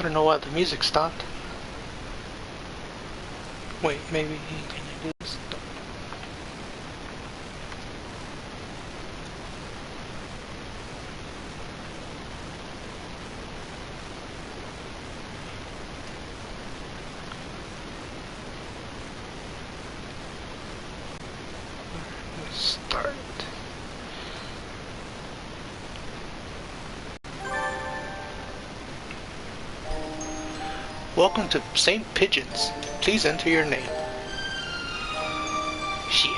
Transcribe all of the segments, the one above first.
I don't know why the music stopped. Wait, maybe can I do this? Start. Welcome to St. Pigeons. Please enter your name. Shit.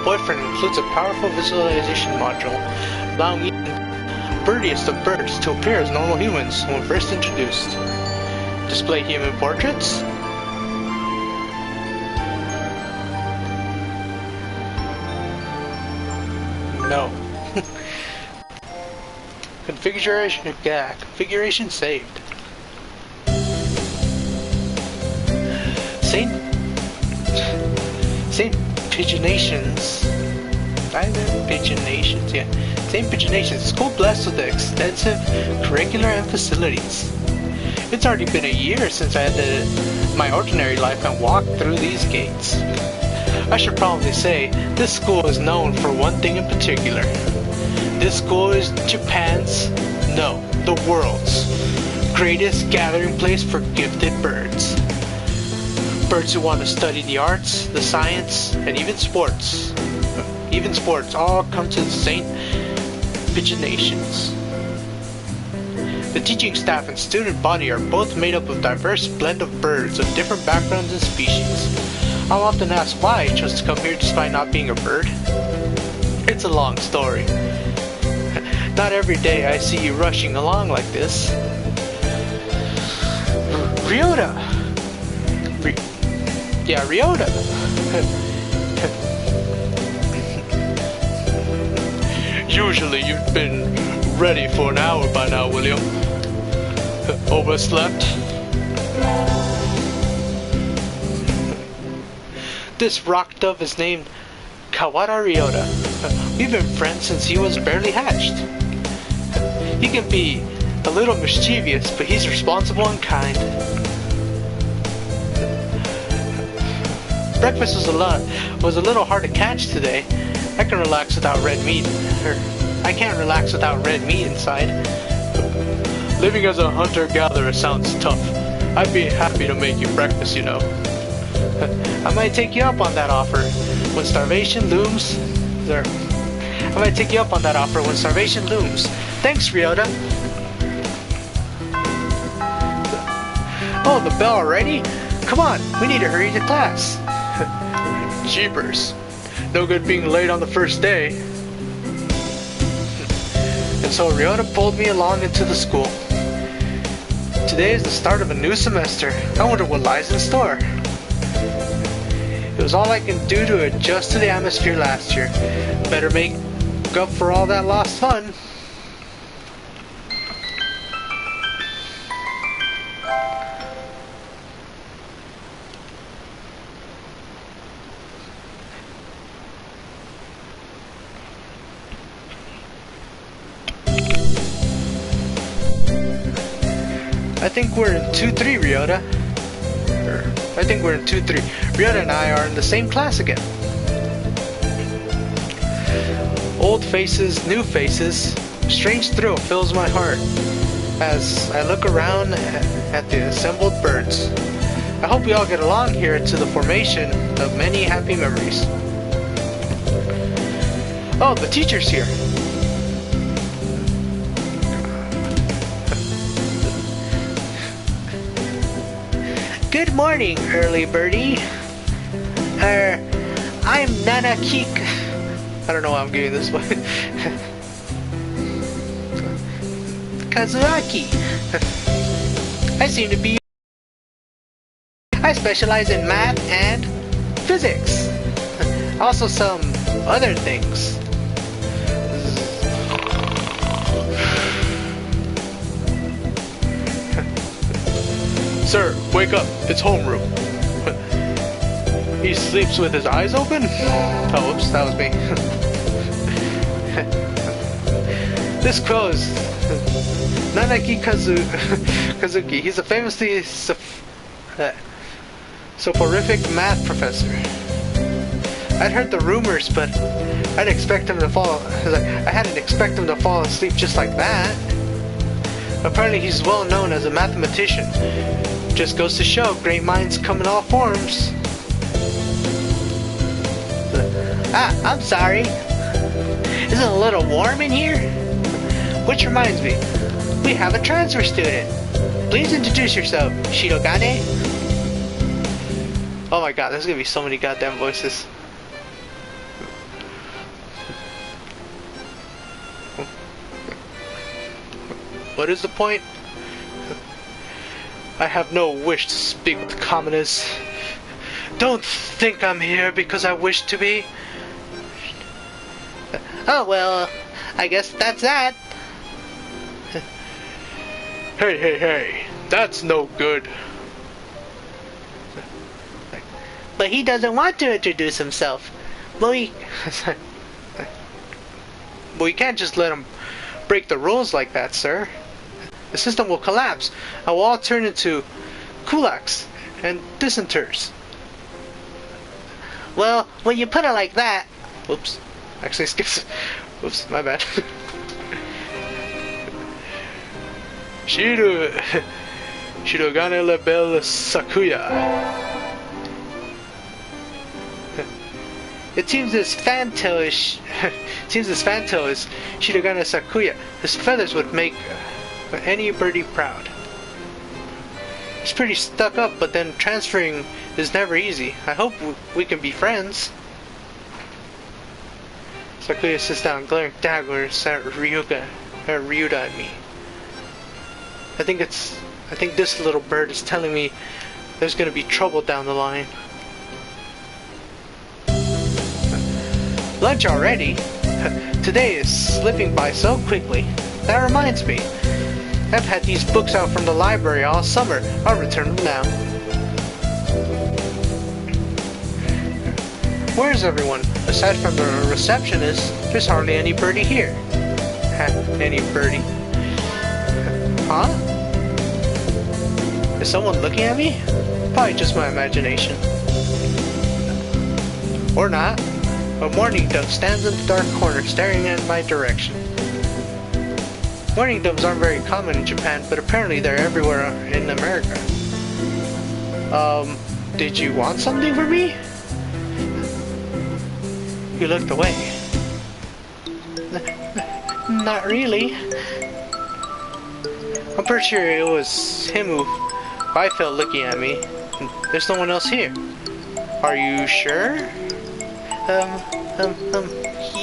Boyfriend includes a powerful visualization module, allowing even the birdiest of birds to appear as normal humans when first introduced. Display human portraits? No. Configuration saved. Saint Pigeonations. Yeah. St. Pigeonations is school blessed with extensive curricular and facilities. It's already been a year since I had my ordinary life and walked through these gates. I should probably say, this school is known for one thing in particular. This school is Japan's, no, the world's, greatest gathering place for gifted birds. Birds who want to study the arts, the science, and even sports. Even sports all come to the St. Pigeonations. The teaching staff and student body are both made up of a diverse blend of birds of different backgrounds and species. I'll often ask why I chose to come here despite not being a bird. It's a long story. Not every day I see you rushing along like this. Ryota! Ryota! Usually you've been ready for an hour by now, William. Overslept? This rock dove is named Kawada Ryota. We've been friends since he was barely hatched. He can be a little mischievous, but he's responsible and kind. Breakfast was a little hard to catch today. I can relax without red meat, I can't relax without red meat inside. Living as a hunter-gatherer sounds tough. I'd be happy to make you breakfast, you know. I might take you up on that offer when starvation looms. Thanks, Ryota. Oh, the bell already? Come on, we need to hurry to class. Jeepers. No good being late on the first day. And so Ryota pulled me along into the school. Today is the start of a new semester. I wonder what lies in store. It was all I can do to adjust to the atmosphere last year. Better make up for all that lost fun. I think we're in 2-3, Ryota. I think we're in 2-3. Ryota and I are in the same class again. Old faces, new faces. Strange thrill fills my heart. as I look around at the assembled birds. I hope we all get along here to the formation of many happy memories. Oh, the teacher's here. Good morning, early birdie. I'm Nana Kik. I don't know why I'm giving this one. Kazuaki. I seem to be. I specialize in math and physics. Also some other things. Sir, wake up. It's homeroom. He sleeps with his eyes open? Oh, oops, that was me. This crow is Nanaki Kazuki. He's a famously soporific math professor. I'd heard the rumors, but I hadn't expect him to fall asleep just like that. Apparently he's well known as a mathematician. Just goes to show, great minds come in all forms. I'm sorry. Isn't it a little warm in here? Which reminds me, we have a transfer student. Please introduce yourself, Shirogane. Oh my god, there's gonna be so many goddamn voices. What is the point? I have no wish to speak with commoners. Don't think I'm here because I wish to be. Oh well, I guess that's that. Hey, that's no good. But he doesn't want to introduce himself. Well, we can't just let him break the rules like that, sir. The system will collapse. I will all turn into kulaks and dissenters. Well, when you put it like that... Whoops. Actually, skips. Whoops, my bad. Shirogane la belle Sakuya. It seems this fantail is Shirogane Sakuya. His feathers would make any birdie proud. He's pretty stuck up, but then transferring is never easy. I hope we can be friends. Sakuya sits down, glaring daggers at Ryuda and me. I think this little bird is telling me there's gonna be trouble down the line. Lunch already? Today is slipping by so quickly. That reminds me. I've had these books out from the library all summer. I'll return them now. Where's everyone? Aside from the receptionist, there's hardly any birdie here. Any birdie? Huh? Is someone looking at me? Probably just my imagination. Or not. A mourning dove stands in the dark corner staring in my direction. Mourning doves aren't very common in Japan, but apparently they're everywhere in America. Did you want something from me? You looked away. Not really. I'm pretty sure it was him who I felt looking at me. There's no one else here. Are you sure?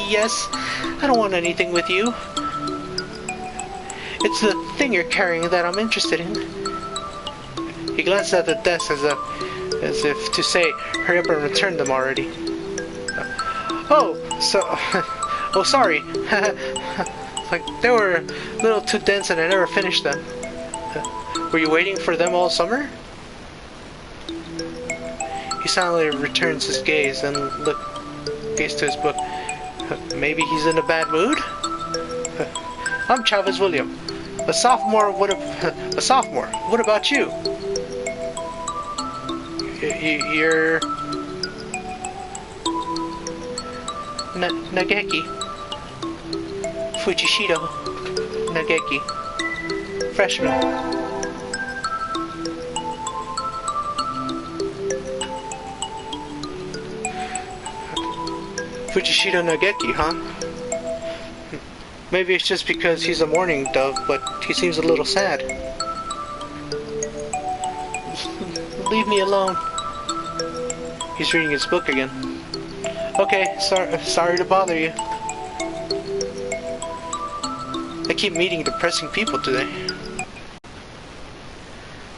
Yes. I don't want anything with you. It's the thing you're carrying that I'm interested in. He glanced at the desk as if to say, hurry up and return them already. Oh, sorry. Like, they were a little too dense and I never finished them. Were you waiting for them all summer? He silently returns his gaze and gaze to his book. Maybe he's in a bad mood? I'm Chavez William. A sophomore. What about you? You're Nageki. Fujishido Nageki. professional. Fujishiro Nageki, huh? Maybe it's just because he's a mourning dove, but he seems a little sad. Leave me alone. He's reading his book again. Okay, sorry to bother you. I keep meeting depressing people today.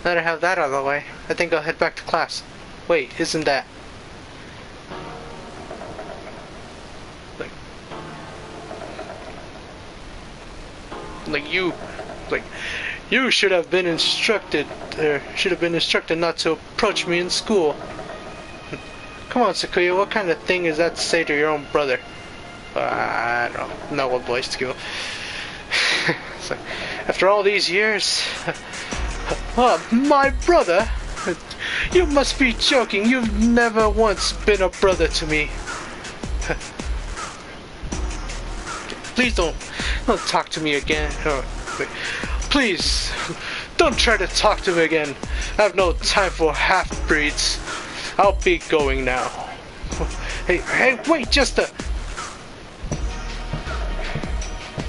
Now that I have that out of the way, I think I'll head back to class. Wait, isn't that... you should have been instructed not to approach me in school. Come on, Sakuya, what kind of thing is that to say to your own brother? I don't know what voice to give. So, after all these years, oh, my brother? You must be joking. You've never once been a brother to me. Please don't talk to me again. Please, don't try to talk to me again. I have no time for half-breeds. I'll be going now. Hey, wait, just a...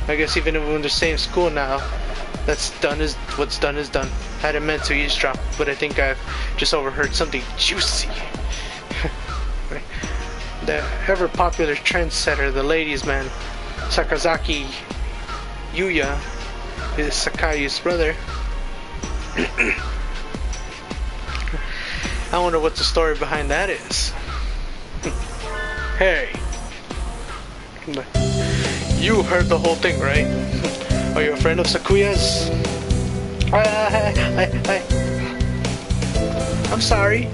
I guess even if we're in the same school now, what's done is done. I hadn't meant to eavesdrop, but I think I've just overheard something juicy. The ever-popular trendsetter, the ladies' man, Sakazaki Yuya, is Sakayu's brother. I wonder what the story behind that is. Hey, you heard the whole thing, right? Are you a friend of Sakuya's? I'm sorry.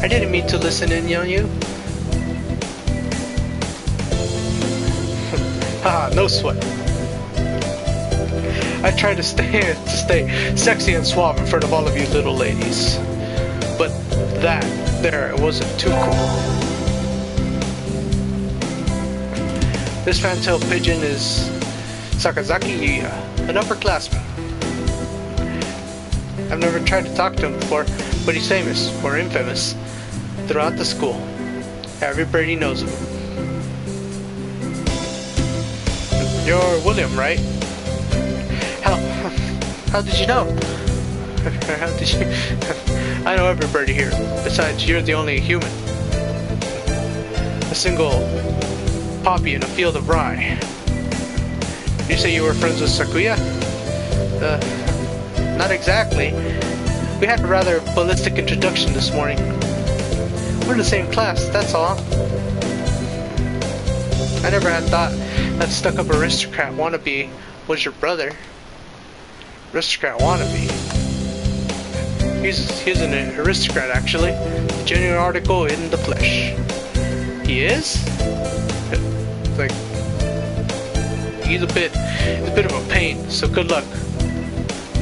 I didn't mean to listen in on you. Haha, no sweat. I try to stay sexy and suave in front of all of you little ladies. But that there wasn't too cool. This fantail pigeon is Sakazaki Yuya, an upperclassman. I've never tried to talk to him before, but he's famous, or infamous, throughout the school. Everybody knows him. You're William, right? How did you know? How did you... I know everybody here. Besides, you're the only human. A single poppy in a field of rye. You say you were friends with Sakuya? Not exactly. We had a rather ballistic introduction this morning. We're in the same class, that's all. I never had thought that stuck-up aristocrat wannabe was your brother. Aristocrat wannabe. He's an aristocrat, actually. A genuine article in the flesh. He is? Like, he's a bit of a pain, so good luck.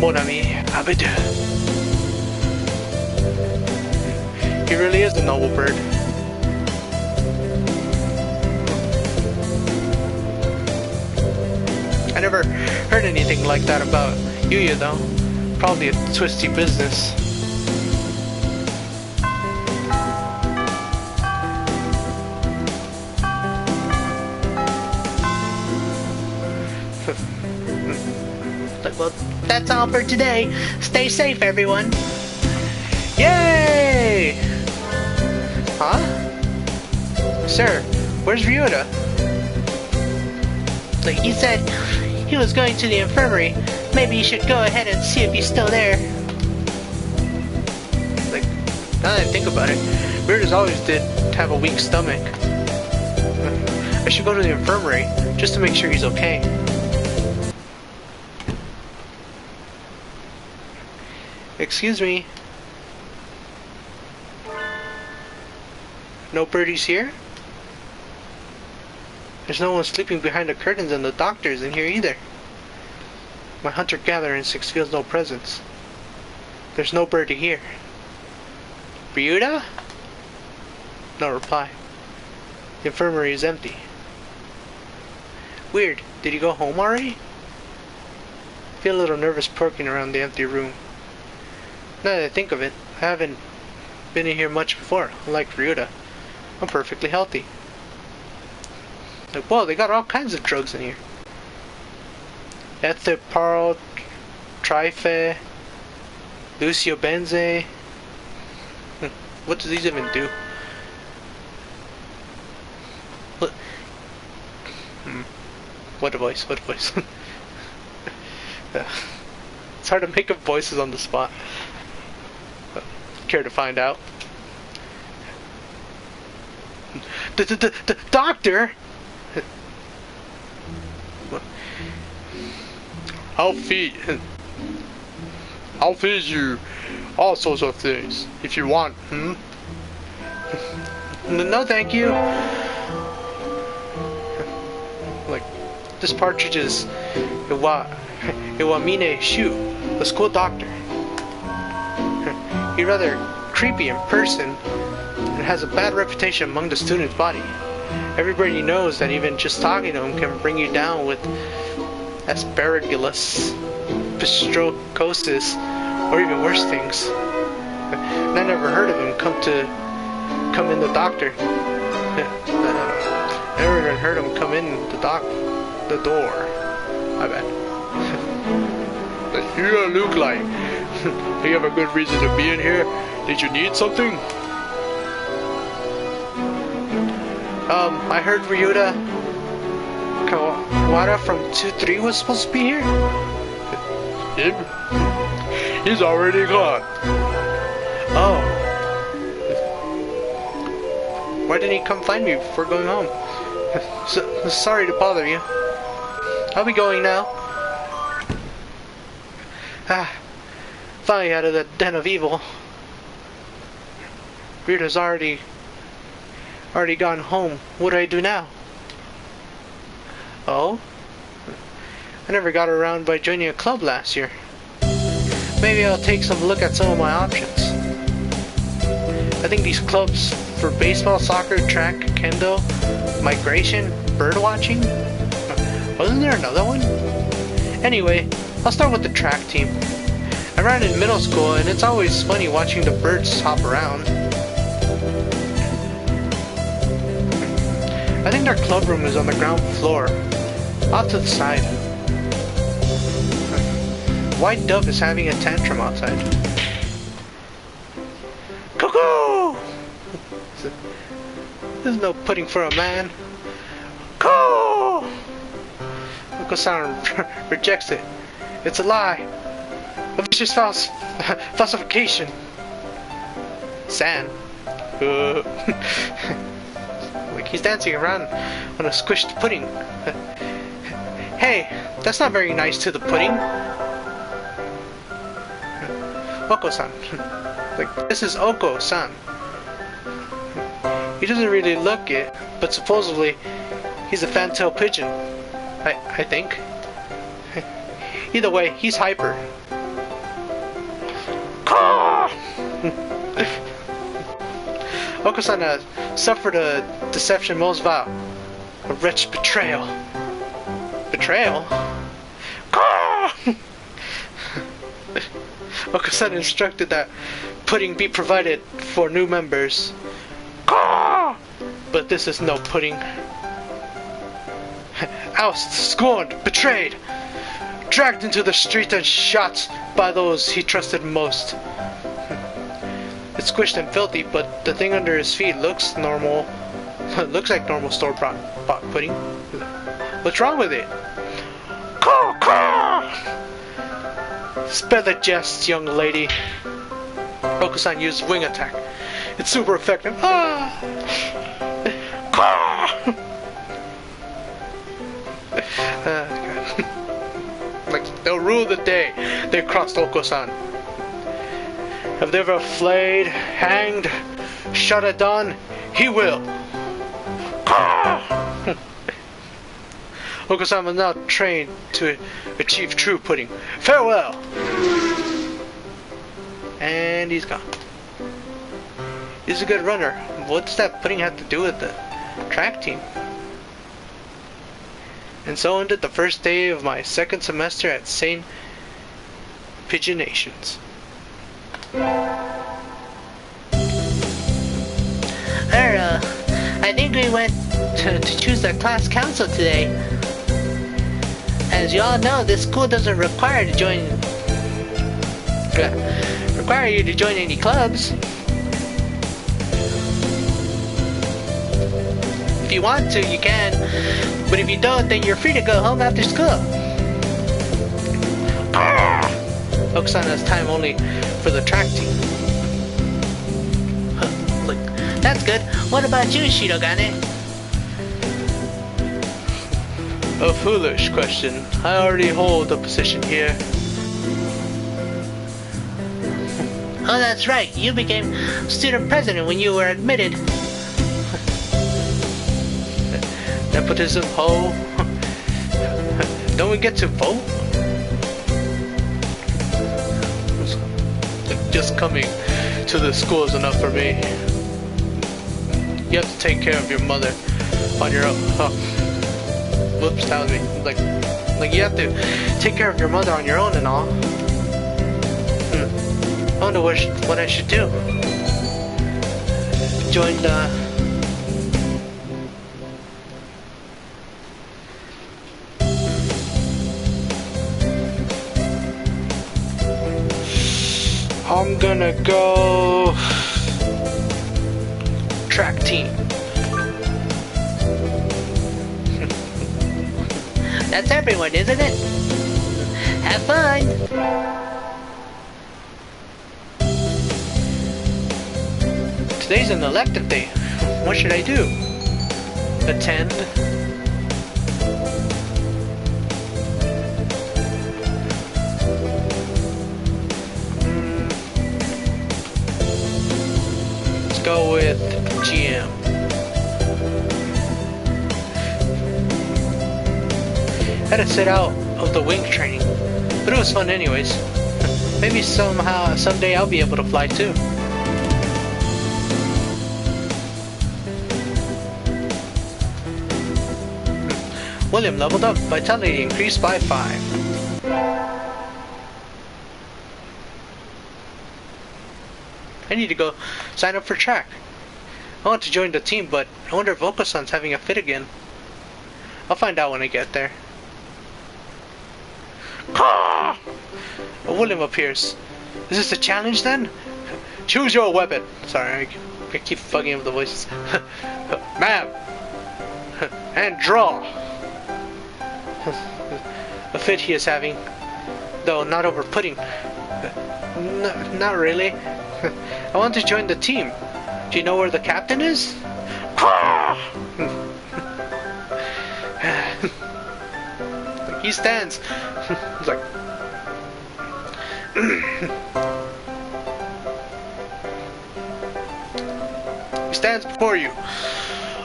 Mon ami, Abed. He really is a noble bird. I never heard anything like that about Yuya though. Probably a twisty business. Well, that's all for today. Stay safe, everyone. Yay! Huh? Sir, where's Ryuta? Like he said, he was going to the infirmary. Maybe you should go ahead and see if he's still there. Like, now that I think about it, Ryuta's always did have a weak stomach. I should go to the infirmary just to make sure he's okay. Excuse me. No birdies here? There's no one sleeping behind the curtains and the doctor isn't here either. My hunter-gatherer instinct feels no presence. There's no birdie here. Ryuta? No reply. The infirmary is empty. Weird. Did he go home already? feel a little nervous poking around the empty room. Now that I think of it, I haven't been in here much before, unlike Ryuta. I'm perfectly healthy. Like, whoa, they got all kinds of drugs in here. Ethyl, Trife, Lucio Benze. What do these even do? What a voice, what a voice. It's hard to make up voices on the spot. Care to find out? The doctor! I'll feed you all sorts of things if you want, No, thank you. Like, this partridge is Iwamine Shu, the school doctor. He's rather creepy in person and has a bad reputation among the student's body. Everybody knows that even just talking to him can bring you down with asparagus, pistrocosis, or even worse things. And I never heard of him come in the doctor. I never even heard him come in the door. My bad. You don't look like. Do you have a good reason to be in here? Did you need something? I heard Ryuta Kawara from 2-3 was supposed to be here? Him? He's already gone. Oh. Why didn't he come find me before going home? Sorry to bother you. I'll be going now. Finally out of the den of evil. Ryuta's already gone home. What do I do now? Oh? I never got around by joining a club last year. Maybe I'll take some look at some of my options. I think these clubs for baseball, soccer, track, kendo, migration, bird watching? Wasn't there another one? Anyway, I'll start with the track team. I ran in middle school and it's always funny watching the birds hop around. I think their club room is on the ground floor, off to the side. White Dove is having a tantrum outside. Cuckoo! There's no pudding for a man. Cuckoo! Oko-san rejects it. It's a lie. A vicious falsification. San. Like he's dancing around on a squished pudding. Hey, that's not very nice to the pudding. Oko-san. Like, this is Oko-san. He doesn't really look it, but supposedly he's a fantail pigeon. I think. Either way, he's hyper. Oko-san has suffered a deception most vile. A wretched betrayal. Betrayal? Oko-san instructed that pudding be provided for new members. But this is no pudding. Ousted, scorned, betrayed, dragged into the street and shot by those he trusted most. It's squished and filthy, but the thing under his feet looks normal. It looks like normal store-bought pudding. What's wrong with it? Spare the jest, young lady. Oko-san used wing attack. It's super effective. Like, they'll rule the day they crossed Oko-san. Have they ever flayed, hanged, shot at dawn? He will. Oko-san was now trained to achieve true pudding. Farewell! And he's gone. He's a good runner. What does that pudding have to do with the track team? And so ended the first day of my second semester at St. Pigeonations. I think we went to choose our class council today. As you all know, this school doesn't require you to join any clubs. If you want to, you can, but if you don't, then you're free to go home after school. Okusan has time only for the track team. Look, that's good. What about you, Shirogane? A foolish question. I already hold a position here. Oh, that's right. You became student president when you were admitted. Nepotism, ho. Don't we get to vote? Just coming to the school is enough for me. You have to take care of your mother on your own. Oh. Whoops, that was me. Like you have to take care of your mother on your own and all. I wonder what I should do. Join the... I'm gonna go... track team. That's everyone, isn't it? Have fun! Today's an elective day. What should I do? Attend? Let's go with GM. Had to sit out of the wing training, but it was fun anyways. Maybe someday I'll be able to fly too. William leveled up, vitality increased by 5. I need to go sign up for track. I want to join the team, but I wonder if Okusan's having a fit again. I'll find out when I get there. William appears. Is this a challenge then? Choose your weapon. Sorry, I keep fucking up the voices. Ma'am. And draw. A fit he is having, though not over-putting. Not really. I want to join the team. Do you know where the captain is? He stands. He's like... He stands before you.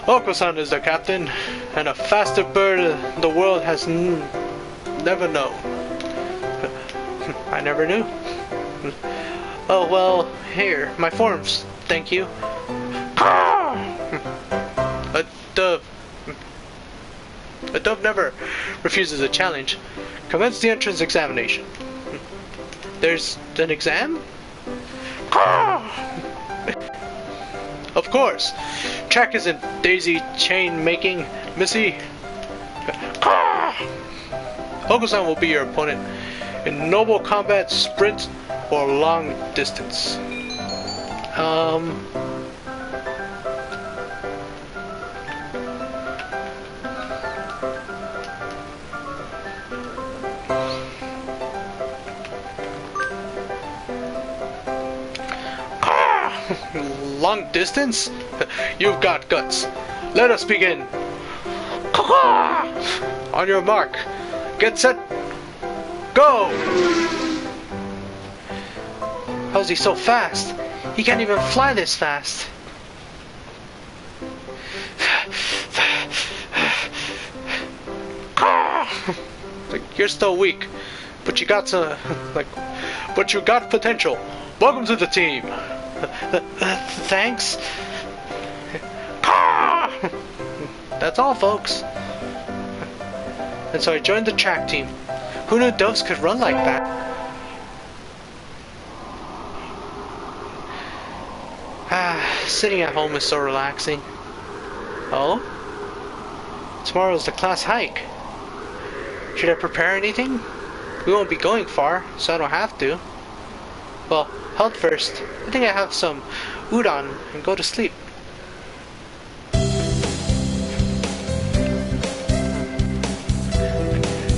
Okusan is the captain, and a faster bird the world has never known. I never knew. Oh, well, here, my forms, thank you. A dove never refuses a challenge. Commence the entrance examination. There's an exam? Of course. Track isn't daisy chain making, Missy. Okusan will be your opponent in noble combat, sprint, or long distance. Long distance? You've got guts. Let us begin. On your mark. Get set. Go! How's he so fast? He can't even fly this fast. Like, you're still weak, but you got but you got potential. Welcome to the team. Thanks. That's all, folks. And so I joined the track team. Who knew doves could run like that? Sitting at home is so relaxing. Oh? Tomorrow's the class hike. Should I prepare anything? We won't be going far, so I don't have to. Well, health first. I think I have some udon and go to sleep.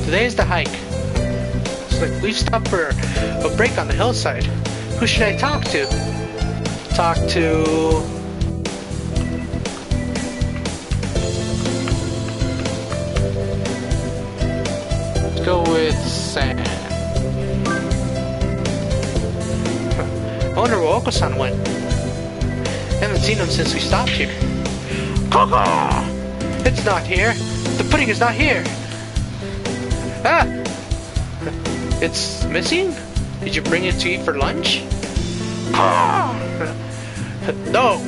Today's the hike. It's like we've stopped for a break on the hillside. Who should I talk to? Talk to... Let's go with Sam. I wonder where Oko-san went. Haven't seen him since we stopped here. Coco! It's not here. The pudding is not here. Ah! It's missing? Did you bring it to eat for lunch? Ah! No!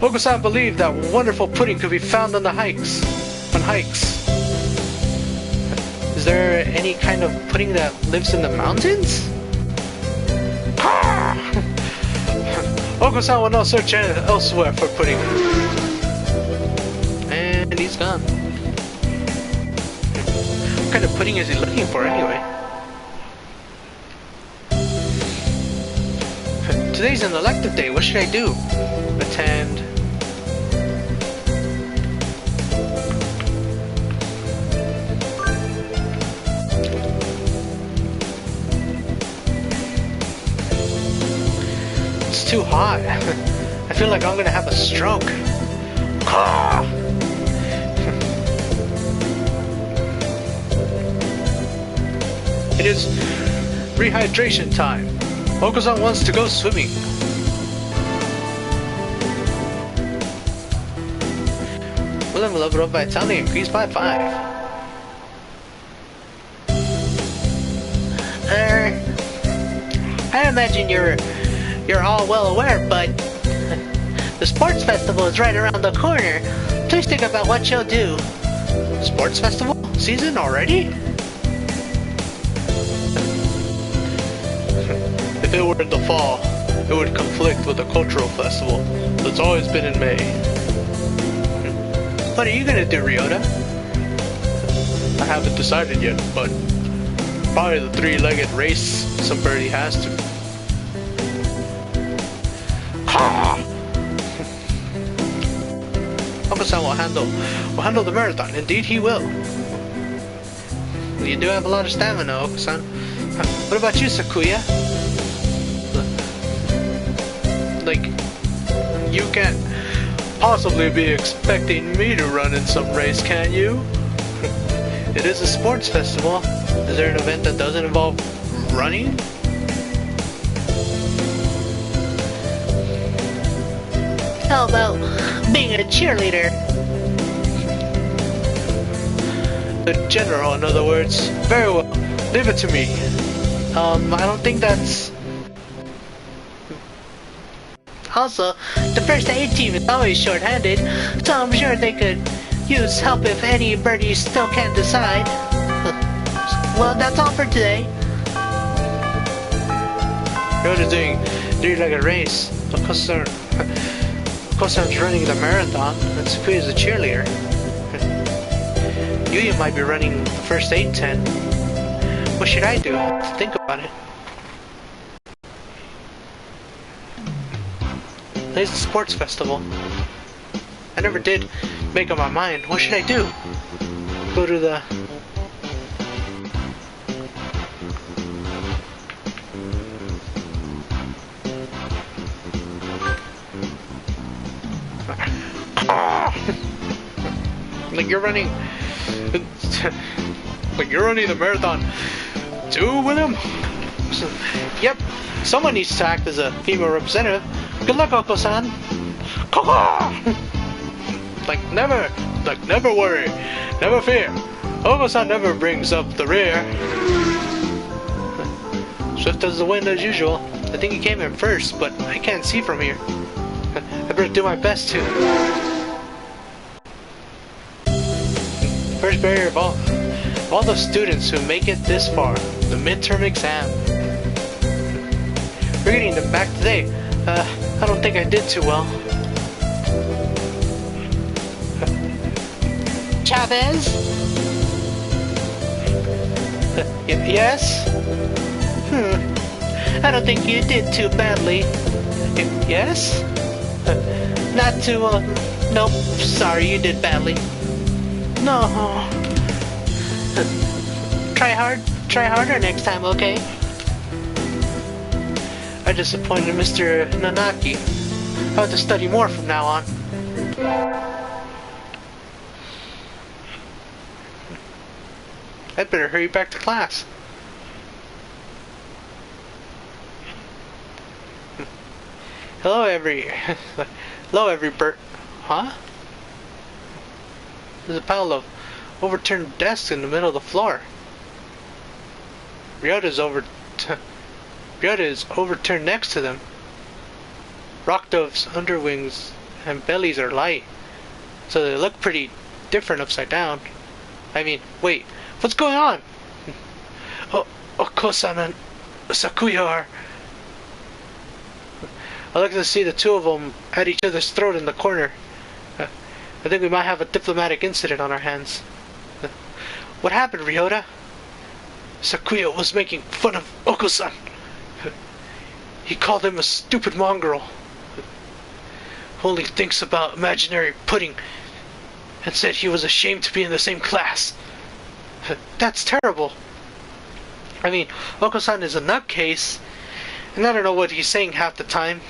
Oko-san believed that wonderful pudding could be found on the hikes. On hikes. Is there any kind of pudding that lives in the mountains? Ah! Oko-san will now search elsewhere for pudding. And he's gone. What kind of pudding is he looking for anyway? Today's an elective day. What should I do? Attend. It's too hot. I feel like I'm gonna have a stroke. It is rehydration time. Oko-san wants to go swimming. William level up vitality increased by 5. I imagine you're all well aware, but the sports festival is right around the corner. Please think about what you'll do. Sports festival? Season already? If it were in the fall, it would conflict with the cultural festival that's always been in May. What are you gonna do, Ryota? I haven't decided yet, but probably the three-legged race somebody has to. Oko-san will handle the marathon. Indeed, he will. You do have a lot of stamina, Oko-san. What about you, Sakuya? Like, you can't possibly be expecting me to run in some race, can you? It is a sports festival. Is there an event that doesn't involve running? How about being a cheerleader? The general, in other words. Very well. Leave it to me. I don't think that's... Also, the first aid team is always short-handed, so I'm sure they could use help if any birdies still can't decide. Well, that's all for today. Ryota's doing three-legged race. Oko-san's running the marathon, and Sakuya's a cheerleader. Yuya might be running the first aid 10. What should I do? Think about it. Today's the sports festival. I never did make up my mind. What should I do? Go to the... Like you're running... Like you're running the marathon too, William? Yep. Someone needs to act as a female representative. Good luck, Oko-san. Like never worry, never fear. Oko-san never brings up the rear. Swift as the wind as usual. I think he came in first, but I can't see from here. I better do my best to. First barrier of all the students who make it this far, the midterm exam. We're getting them back today. I don't think I did too well. Chavez? Yes? I don't think you did too badly. Yes? Not too, nope, sorry, you did badly. No. Try harder next time, okay? I disappointed Mr. Nanaki. I'll have to study more from now on. I'd better hurry back to class. Hello, Bert. Huh? There's a pile of overturned desks in the middle of the floor. Ryota is overturned next to them. Rockdove's underwings and bellies are light, so they look pretty different upside down. I mean, wait, what's going on? Oko-san and Sakuya are... I look to see the two of them at each other's throat in the corner. I think we might have a diplomatic incident on our hands. What happened, Ryota? Sakuya was making fun of Oko-san. He called him a stupid mongrel. Only thinks about imaginary pudding, and said he was ashamed to be in the same class. That's terrible. I mean, Oko-san is a nutcase, and I don't know what he's saying half the time,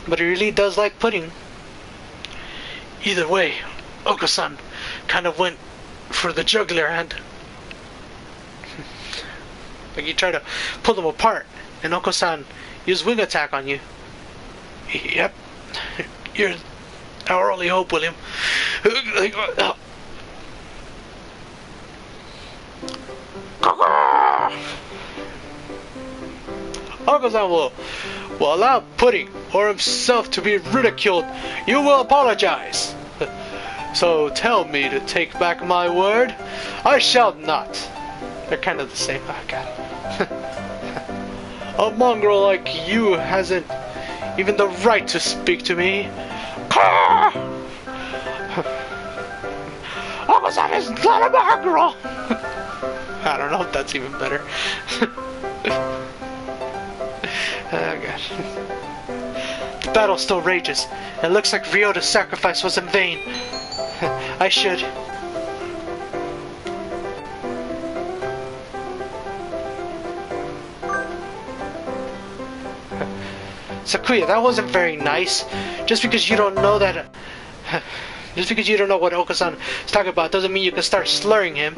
but he really does like pudding. Either way, Oko-san kind of went for the jugular and... like you try to pull them apart, and Oko-san used wing attack on you. Yep. You're our only hope, William. Oko-san will allow Pudding or himself to be ridiculed. You will apologize. So tell me to take back my word. I shall not. They're kind of the same. Oh, God. A mongrel like you hasn't even the right to speak to me. Oko-san is not a mongrel. I don't know if that's even better. Oh, God. The battle still rages. It looks like Ryota's sacrifice was in vain. I should... Sakuya, that wasn't very nice. Just because you don't know that... just because you don't know what Oko-san is talking about doesn't mean you can start slurring him.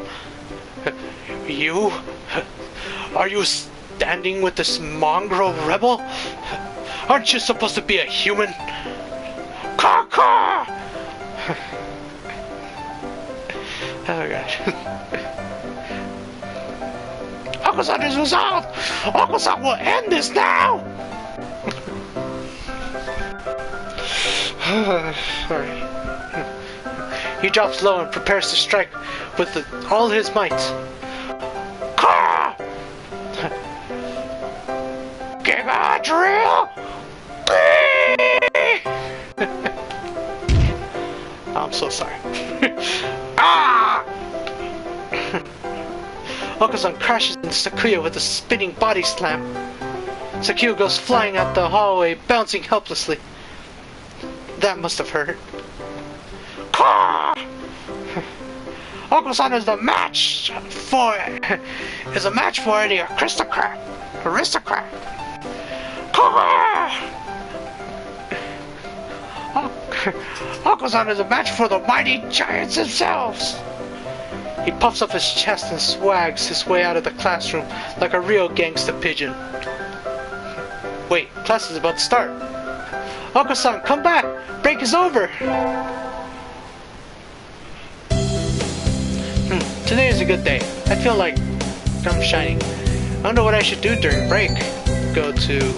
You? Are you standing with this mongrel rebel? Aren't you supposed to be a human? Caw-caw! Oh, gosh. Oko-san is resolved! Oko-san will end this now! Sorry. He drops low and prepares to strike with all his might. Caw! Giga drill! I'm so sorry. Ah! Oko-san crashes into Sakuya with a spinning body slam. Sakuya goes flying out the hallway, bouncing helplessly. That must have hurt. Caw! Oko-san is a match for any aristocrat. Oko-san is a match for the mighty giants themselves. He puffs up his chest and swags his way out of the classroom like a real gangsta pigeon. Wait, class is about to start. Oko-san, come back! Break is over! Today is a good day. I feel like I'm shining. I don't know what I should do during break. Go to...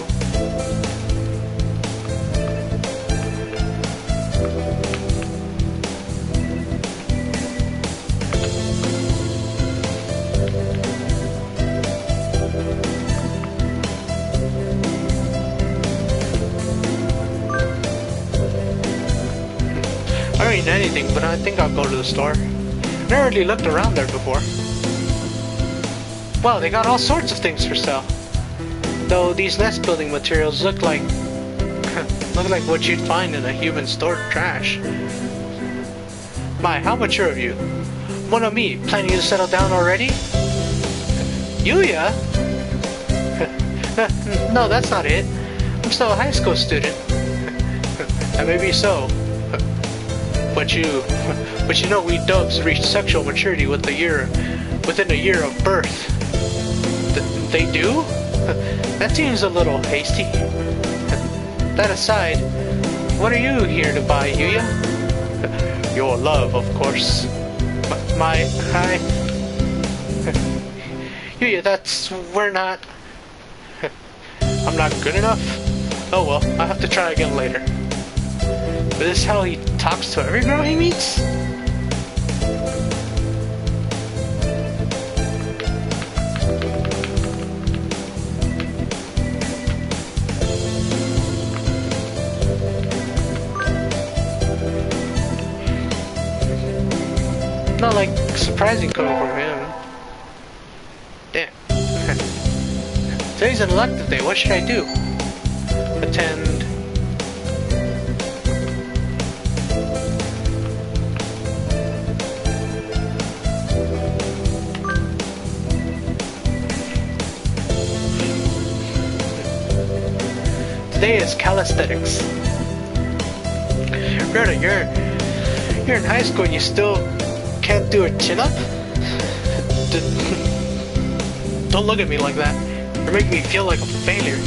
seen anything, but I think I'll go to the store. I never really looked around there before. Wow, they got all sorts of things for sale. Though these nest building materials look like what you'd find in a human stored trash. My, how mature of you. One of me, planning to settle down already? Yuya? No, that's not it. I'm still a high school student. And maybe so. But you know we dubs reach sexual maturity within a year of birth. They do? That seems a little hasty. That aside, what are you here to buy, Yuya? Your love, of course. Hi. Yuya, we're not... I'm not good enough? Oh well, I'll have to try again later. But this is how he talks to every girl he meets? Not like surprising coming from him. Damn. Today's an elective day, what should I do? Attend. Today is calisthenics. Rhoda, you're in high school and you still can't do a chin-up? Don't look at me like that. You're making me feel like a failure.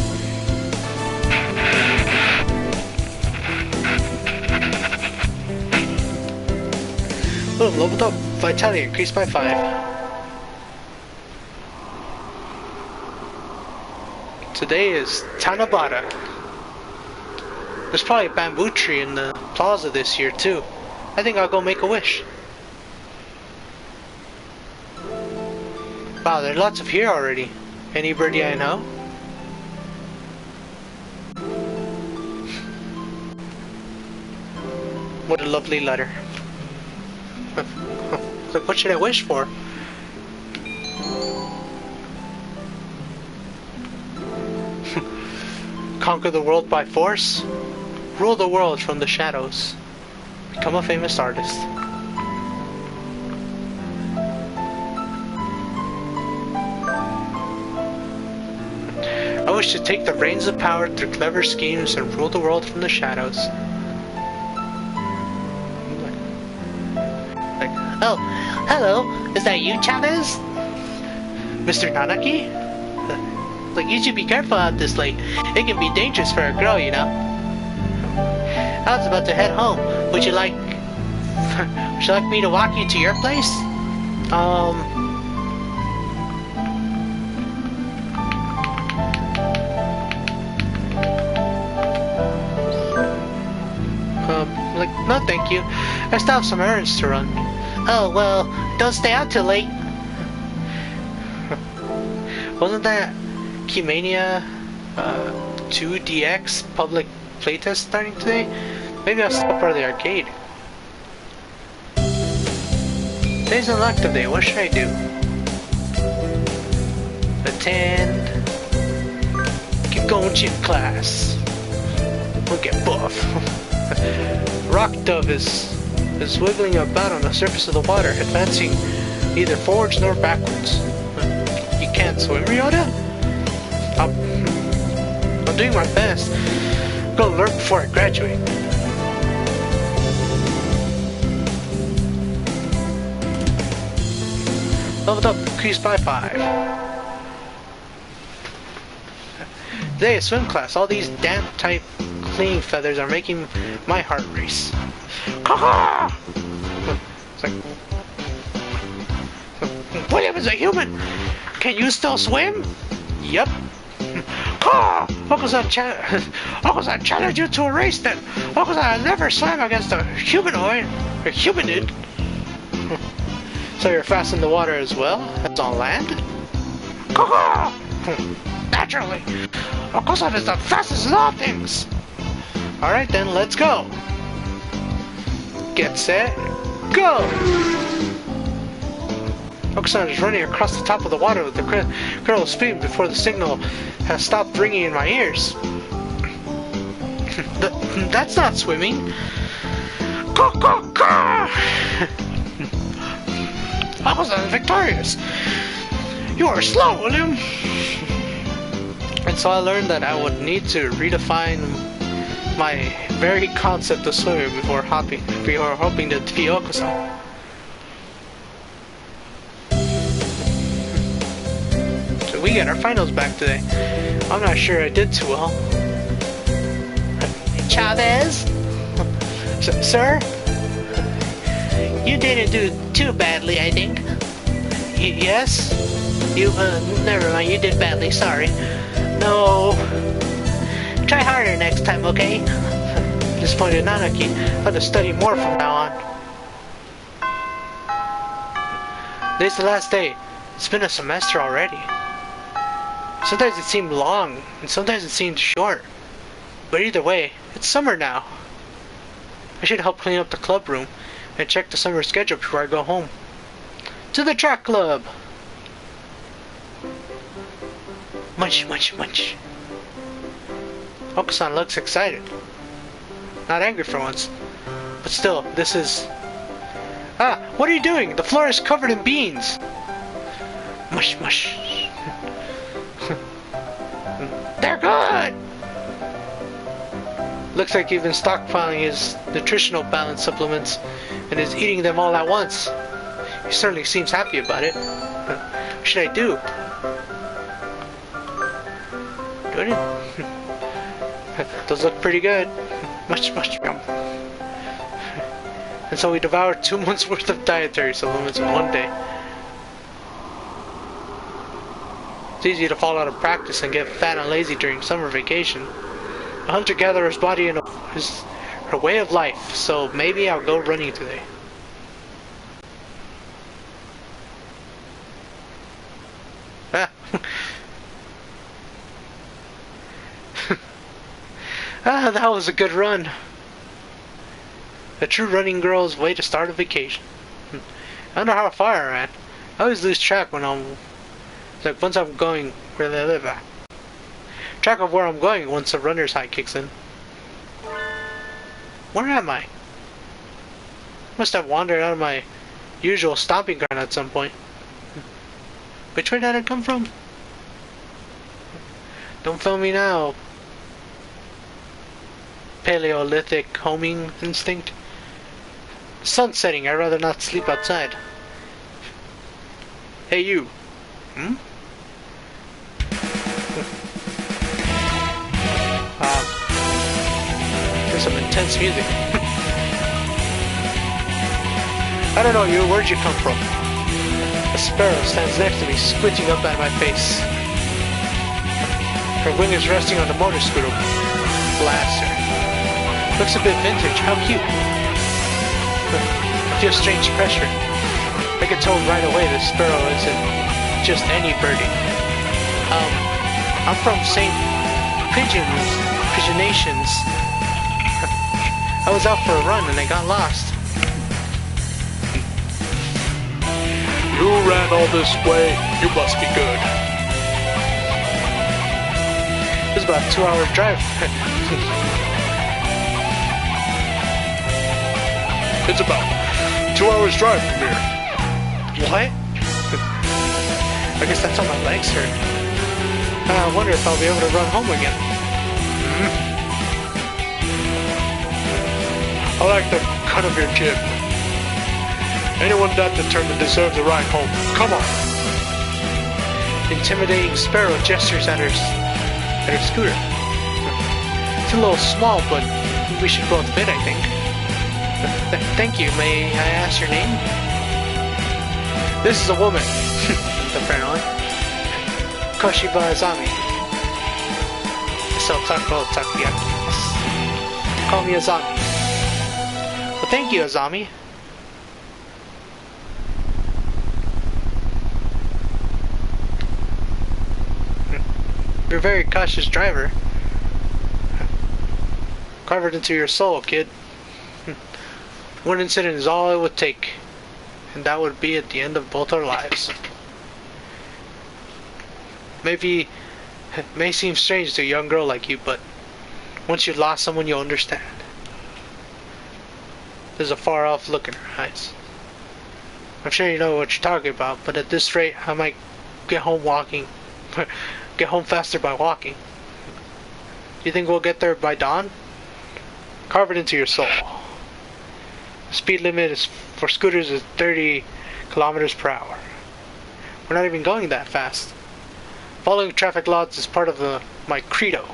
Boom, leveled up. Vitality increased by 5. Today is Tanabata. There's probably a bamboo tree in the plaza this year too. I think I'll go make a wish. Wow, there are lots of here already. Anybody I know? What a lovely letter. Like, what should I wish for? Conquer the world by force? Rule the world from the shadows. Become a famous artist. I wish to take the reins of power through clever schemes and rule the world from the shadows. Like, oh, hello, is that you, Chavez? Mr. Nanaki? Like, you should be careful out this late. It can be dangerous for a girl, you know. I was about to head home. Would you like me to walk you to your place? Like, no thank you. I still have some errands to run. Oh, well, don't stay out too late. Wasn't that Keymania 2DX public playtest starting today? Maybe I'll stop by the arcade. Today's an elective day, what should I do? Attend. Keep going to your class. We'll get buff. Rock Dove is wiggling about on the surface of the water, advancing neither forwards nor backwards. You can't swim, Ryota? I'm doing my best. I'm gonna learn before I graduate. Leveled up, increased by 5. Today is swim class. All these damp type cleaning feathers are making my heart race. Caw! It's like, William is a human. Can you still swim? Yep. Caw! Uncle-san challenged you to a race then. Uncle-san never swam against a humanoid. A humanid. So you're fast in the water as well as on land? Caw! Naturally. Uncle-san is the fastest in all things. Alright then, let's go. Get set, go! Okusan is running across the top of the water with the critical speed before the signal has stopped ringing in my ears. That's not swimming. Okusan is victorious. You are slow, William. And so I learned that I would need to redefine my very concept of swimming before hoping to defeat Okusan. So we get our finals back today. I'm not sure I did too well. Chavez? Sir? You didn't do too badly, I think. Yes? You, never mind, you did badly, sorry. No. Try harder next time, okay? Disappointed Nanaki. I'll have to study more from now on. Today's the last day. It's been a semester already. Sometimes it seemed long, and sometimes it seemed short. But either way, it's summer now. I should help clean up the club room and check the summer schedule before I go home. To the track club! Munch, munch, munch. Okusan looks excited. Not angry for once. But still, this is... Ah, what are you doing? The floor is covered in beans! Mush, mush. They're good! Looks like you've been stockpiling his nutritional balance supplements and is eating them all at once. He certainly seems happy about it. What should I do? Do it? Those look pretty good. Much, much yum. And so we devoured 2 months worth of dietary supplements in one day. It's easy to fall out of practice and get fat and lazy during summer vacation. A hunter-gatherer's body is her way of life, so maybe I'll go running today. Ah. Ah, that was a good run. A true running girl's way to start a vacation. I don't know how far I ran. I always lose track when once I'm going where they live at. Track of where I'm going once the runner's high kicks in. Where am I? Must have wandered out of my usual stomping ground at some point. Which way did I come from? Don't film me now. Paleolithic homing instinct. Sun's setting, I'd rather not sleep outside. Hey you. There's some intense music. I don't know you, where'd you come from? A sparrow stands next to me, squinting up at my face. Her wing is resting on the motor scooter blaster. Looks a bit vintage, how cute. I feel strange pressure. I can tell right away the sparrow isn't just any birdie. I'm from St. Pigeonations. I was out for a run and I got lost. You ran all this way, you must be good. It was about a 2-hour drive. It's about 2 hours drive from here. What? I guess that's how my legs hurt. I wonder if I'll be able to run home again. I like the cut of your jib. Anyone that determined deserves a ride home. Come on. Intimidating sparrow gestures at her scooter. It's a little small, but we should both fit, I think. Thank you. May I ask your name? This is a woman, apparently. Koshiba Azami. So Takoyaki. Call me Azami. Well, thank you, Azami. You're a very cautious driver. Carve it into your soul, kid. One incident is all it would take, and that would be at the end of both our lives. Maybe it may seem strange to a young girl like you, but once you've lost someone, you'll understand. There's a far-off look in her eyes. I'm sure you know what you're talking about, but at this rate, I might get home walking. Get home faster by walking. You think we'll get there by dawn? Carve it into your soul. The speed limit for scooters is 30 kilometers per hour. We're not even going that fast. Following traffic laws is part of my credo.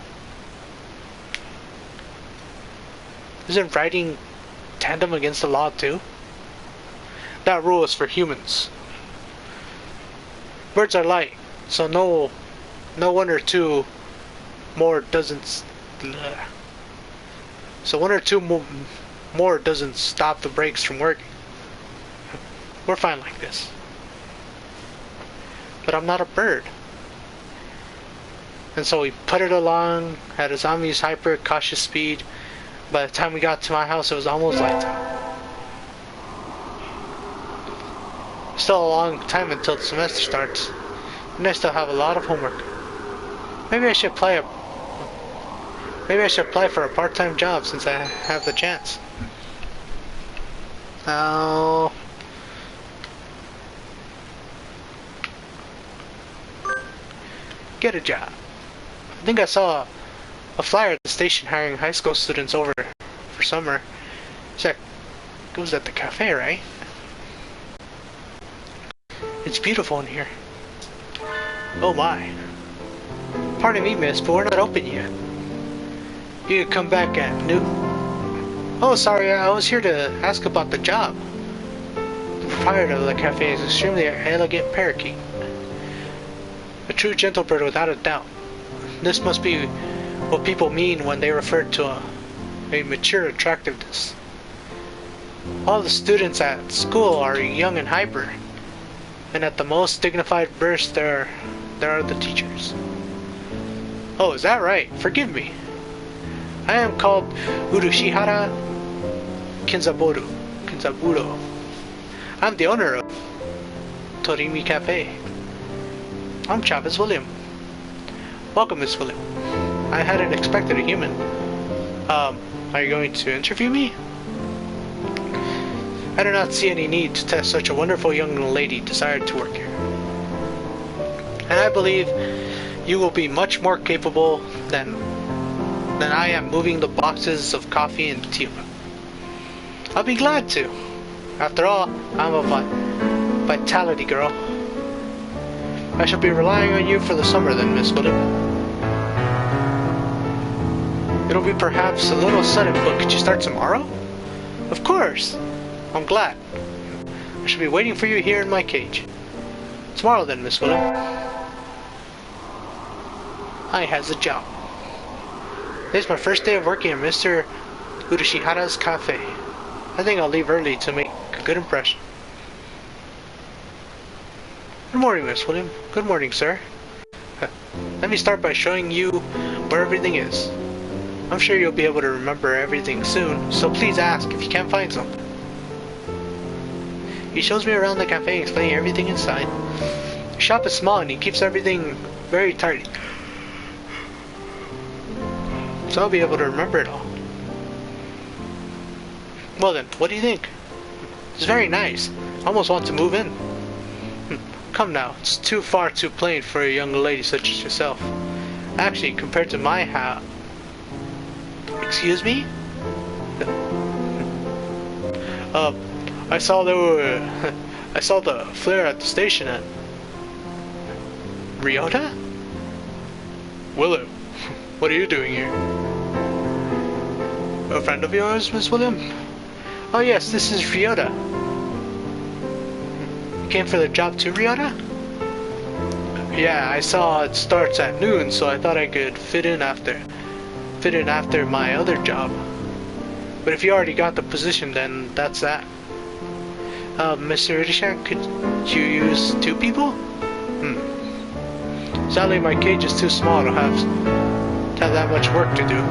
Isn't riding tandem against the law too? That rule is for humans. Birds are light, so no one or two more doesn't. So one or two more doesn't stop the brakes from working. We're fine like this. But I'm not a bird. And so we put it along at a zombie's hyper cautious speed. By the time we got to my house, it was almost nighttime. Still a long time until the semester starts, and I still have a lot of homework. Maybe I should apply for a part-time job since I have the chance. Now, get a job. I think I saw a flyer at the station hiring high school students over for summer. It was at the cafe, right? It's beautiful in here. Oh my. Pardon me, miss, but we're not open yet. You can come back at noon. Oh, sorry, I was here to ask about the job. The proprietor of the cafe is an extremely elegant parakeet. A true gentlebird without a doubt. This must be what people mean when they refer to a mature attractiveness. All the students at school are young and hyper, and at the most dignified burst there are the teachers. Oh, is that right? Forgive me. I am called Urushihara Kinzaburo. I'm the owner of Torimi Cafe. I'm Chavez William. Welcome, Miss William. I hadn't expected a human. Are you going to interview me? I do not see any need to test such a wonderful young lady desired to work here. And I believe you will be much more capable than I am moving the boxes of coffee and tea. I'll be glad to. After all, I'm a vitality girl. I shall be relying on you for the summer then, Miss William. It'll be perhaps a little sudden, but could you start tomorrow? Of course. I'm glad. I shall be waiting for you here in my cage. Tomorrow then, Miss William. I has a job. Today's my first day of working at Mr. Urushihara's cafe. I think I'll leave early to make a good impression. Good morning, Miss William. Good morning, sir. Let me start by showing you where everything is. I'm sure you'll be able to remember everything soon, so please ask if you can't find something. He shows me around the cafe, explaining everything inside. The shop is small and he keeps everything very tidy, so I'll be able to remember it all. Well then, what do you think? It's very nice. I almost want to move in. Come now, it's too far too plain for a young lady such as yourself. Actually, compared to my house... Excuse me? I saw the flare at the station at... Ryota? Willow, what are you doing here? A friend of yours, Miss William? Oh yes, this is Ryota. You came for the job too, Ryota? Yeah, I saw it starts at noon, so I thought I could fit in after my other job. But if you already got the position, then that's that. Mr. Urishan, could you use 2 people? Sadly, my cage is too small to have that much work to do.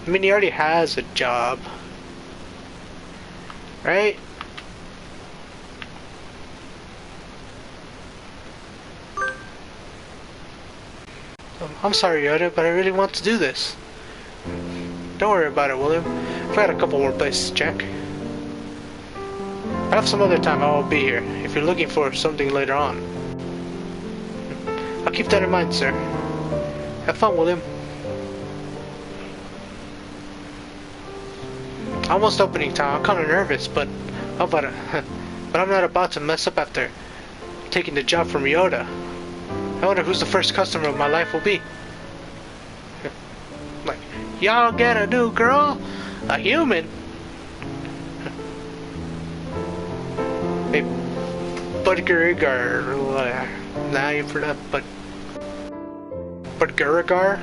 I mean, he already has a job. Right? I'm sorry, Yoda, but I really want to do this. Don't worry about it, William. I've got a couple more places to check. I have some other time I won't be here, if you're looking for something later on. I'll keep that in mind, sir. Have fun, William. Almost opening time. I'm kind of nervous, but how about it? But I'm not about to mess up after taking the job from Yoda. I wonder who's the first customer of my life will be. Like, y'all get a new girl? A human? Hey, Budgerigar. Nah, you've heard that, but Budgerigar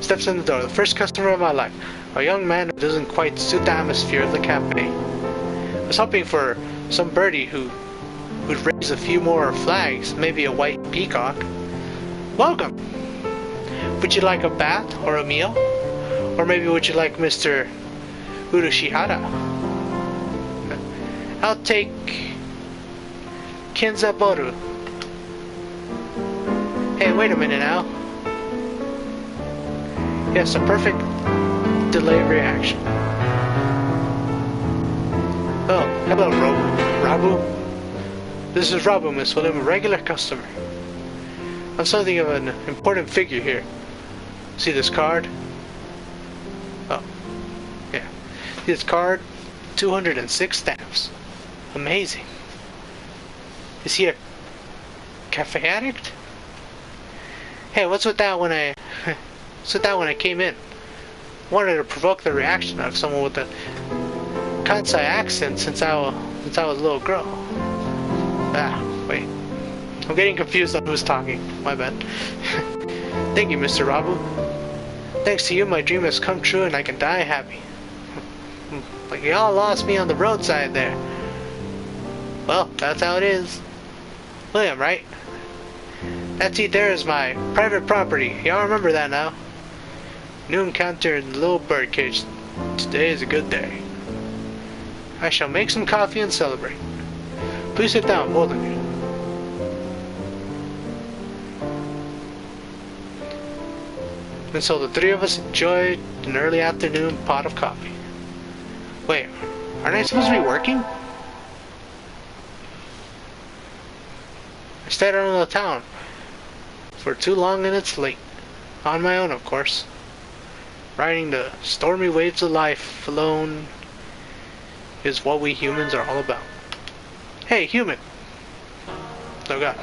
steps in the door. The first customer of my life. A young man who doesn't quite suit the atmosphere of the cafe. I was hoping for some birdie who would raise a few more flags, maybe a white peacock. Welcome! Would you like a bath or a meal? Or maybe would you like Mr. Urushihara? I'll take Kinzaboru. Hey, wait a minute now. Yes, a perfect delay reaction. Oh, hello, Rabu. This is Rabu, Miss William, a regular customer. I'm something of an important figure here. See this card? Oh, yeah. See this card? 206 stamps. Amazing. Is he a cafe addict? Hey, what's with that when I came in? Wanted to provoke the reaction of someone with a Kansai accent since I was a little girl. Ah, wait. I'm getting confused on who's talking. My bad. Thank you, Mr. Rabu. Thanks to you, my dream has come true and I can die happy. Like y'all lost me on the roadside there. Well, that's how it is. William, right? That seat there is my private property. Y'all remember that now? New encounter in the little bird cage. Today is a good day. I shall make some coffee and celebrate. Please sit down, both of you. And so the three of us enjoyed an early afternoon pot of coffee. Wait, aren't I supposed to be working? I stayed out of the town for too long and it's late. On my own, of course. Riding the stormy waves of life alone is what we humans are all about. Hey, human! Oh god.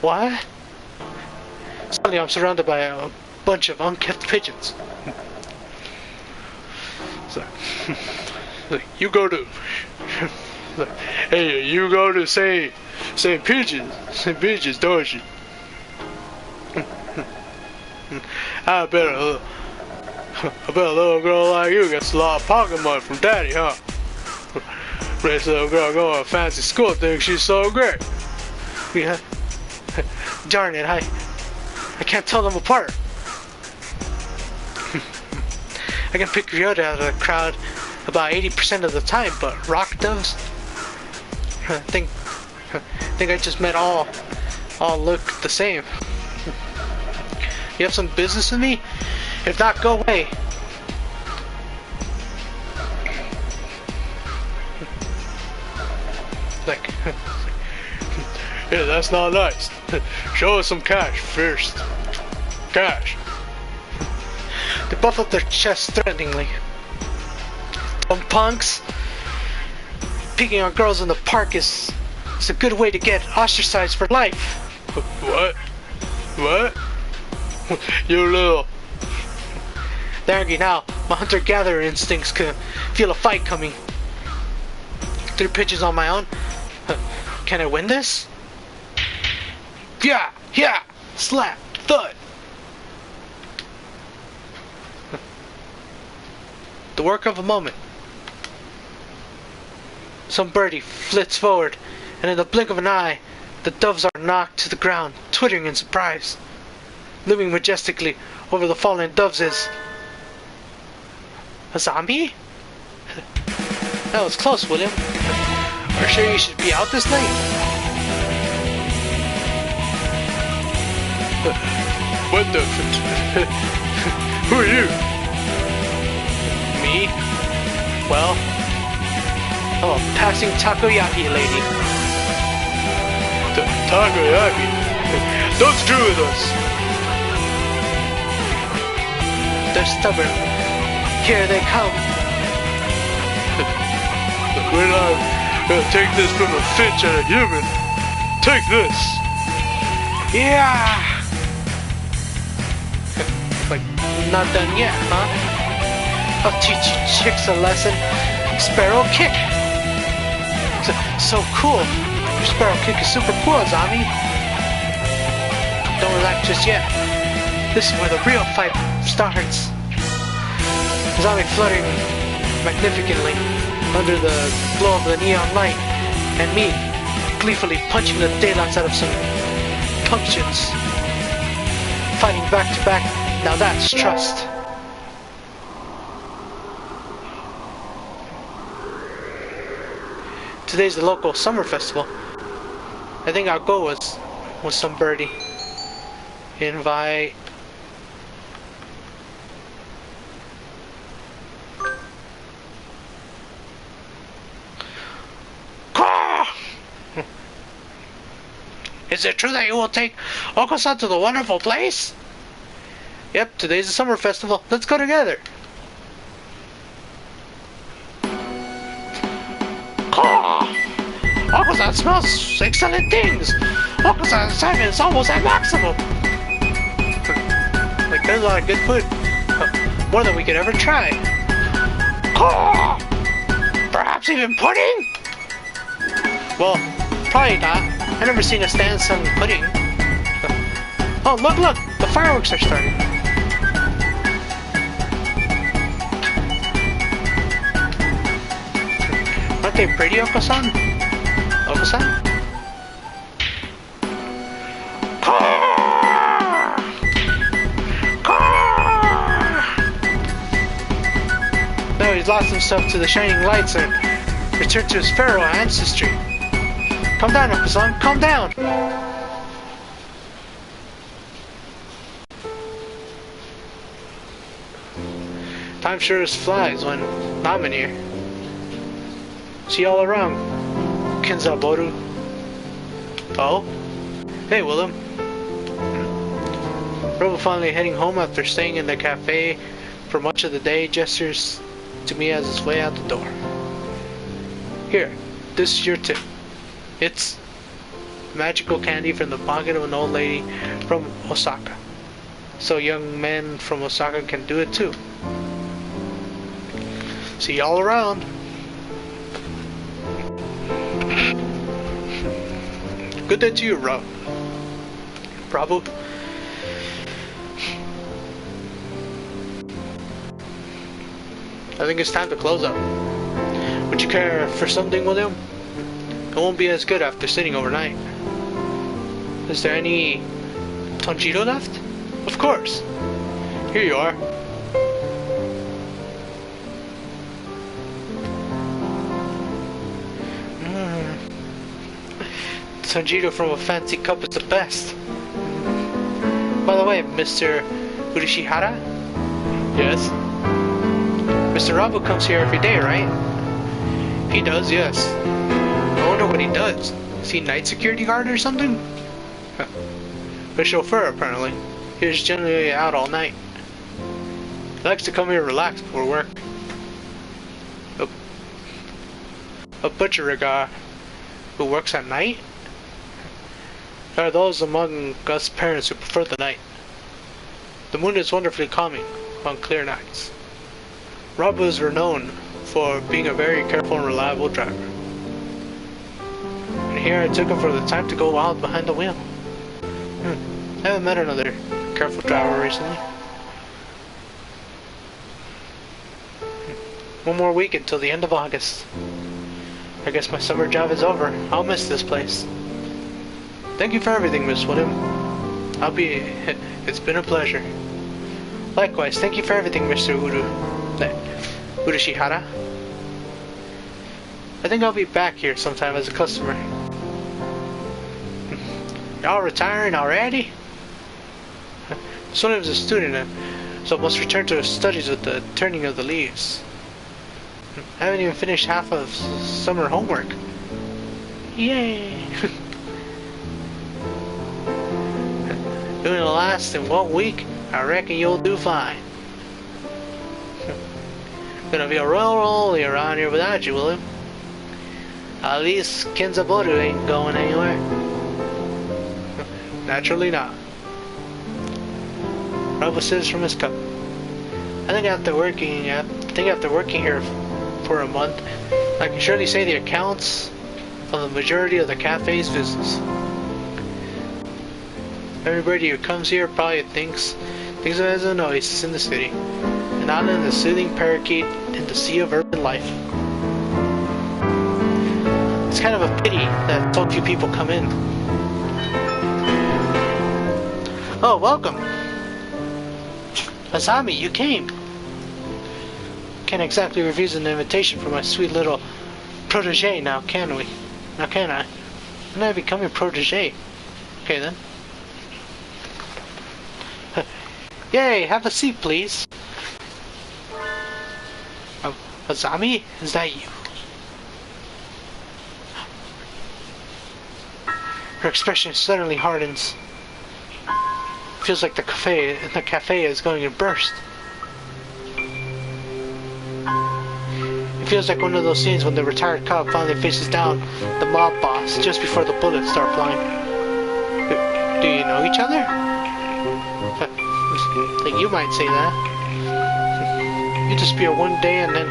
What? Suddenly I'm surrounded by a bunch of unkempt pigeons. So, you go to... Hey, you go to St. Pigeons, don't you? I bet a little girl like you gets a lot of pocket money from daddy, huh? This little girl going to fancy school thinks she's so great. Yeah. Darn it, I can't tell them apart. I can pick Ryota out of the crowd about 80% of the time, but rock doves? I think I just met all look the same. You have some business with me? If not, go away. Like, yeah, that's not nice. Show us some cash first. Cash. They puff up their chests threateningly. Dumb punks. Picking on girls in the park is a good way to get ostracized for life. What? What? You little... They're angry now. My hunter-gatherer instincts can feel a fight coming. 3 pitches on my own. Can I win this? Yeah! Yeah! Slap! Thud! The work of a moment. Some birdie flits forward, and in the blink of an eye, the doves are knocked to the ground, twittering in surprise. Looming majestically over the fallen doves is A zombie? That was close, William. Are you sure you should be out this late? What the? Who are you? Me? Well, I'm a passing takoyaki lady. Takoyaki? Don't screw with us. They're stubborn. Here they come. We're not gonna take this from a finch and a human. Take this. Yeah! Like, not done yet, huh? I'll teach you chicks a lesson. Sparrow kick! So cool. Your sparrow kick is super cool, zombie. Don't relax just yet. This is where the real fight starts. The zombie fluttering magnificently under the glow of the neon light, and me gleefully punching the daylights out of some pumpkins. Fighting back to back, now that's trust. Today's the local summer festival. I think I'll go with some birdie. Invite. Is it true that you will take Oko-san to the wonderful place? Yep, today's the summer festival. Let's go together. Oko-san smells excellent things. Oko-san's excitement is almost at maximum. Like, there's a lot of good food. More than we could ever try. Perhaps even pudding? Well, probably not. I've never seen a stand selling pudding. Oh, look! The fireworks are starting. Aren't they pretty, Oko-san? Oko-san? No, he's lost himself to the shining lights and returned to his pharaoh ancestry. Calm down, Oko-san. Calm down. Time sure as flies when I'm in here. See you all around, Kenzaboru. Oh? Hey, Willem. Robo finally heading home after staying in the cafe for much of the day gestures to me as his way out the door. Here, this is your tip. It's magical candy from the pocket of an old lady from Osaka. So young men from Osaka can do it too. See y'all around. Good day to you, Bravo. I think it's time to close up. Would you care for something, William? It won't be as good after sitting overnight. Is there any Tanjiro left? Of course. Here you are. Tanjiro from a fancy cup is the best. By the way, Mr. Urishihara? Yes? Mr. Rabu comes here every day, right? He does, yes. I wonder what he does. Is he night security guard or something? A chauffeur, apparently. He's generally out all night. He likes to come here and relax before work. A butcher who works at night? There are those among us parents who prefer the night. The moon is wonderfully calming on clear nights. Rabu is renowned for being a very careful and reliable driver. And here I took him for the time to go wild behind the wheel. I haven't met another careful driver recently. One more week until the end of August. I guess my summer job is over. I'll miss this place. Thank you for everything, Miss William. It's been a pleasure. Likewise, thank you for everything, Mr. Uru. Urashihara. I think I'll be back here sometime as a customer. Y'all retiring already? Son was a student, so must return to his studies with the turning of the leaves. I haven't even finished half of summer homework. Yay! Doing the last in 1 week, I reckon you'll do fine. Gonna be a real rolly around here without you, William. At least Kenzaboru ain't going anywhere. Naturally not. Robo sips from his cup. I think after working here for a month, I can surely say the accounts of the majority of the cafe's business. Everybody who comes here probably thinks of it as an oasis in the city, an island, a soothing parakeet in the sea of urban life. It's kind of a pity that so few people come in. Oh, welcome! Azami, you came! Can't exactly refuse an invitation from my sweet little protege now, can we? Now can I? When did I become your protege? Okay then. Yay, have a seat please. Azami, is that you? Her expression suddenly hardens. Feels like the cafe is going to burst. It feels like one of those scenes when the retired cop finally faces down the mob boss just before the bullets start flying. Do you know each other? Like you might say that. You disappear one day and then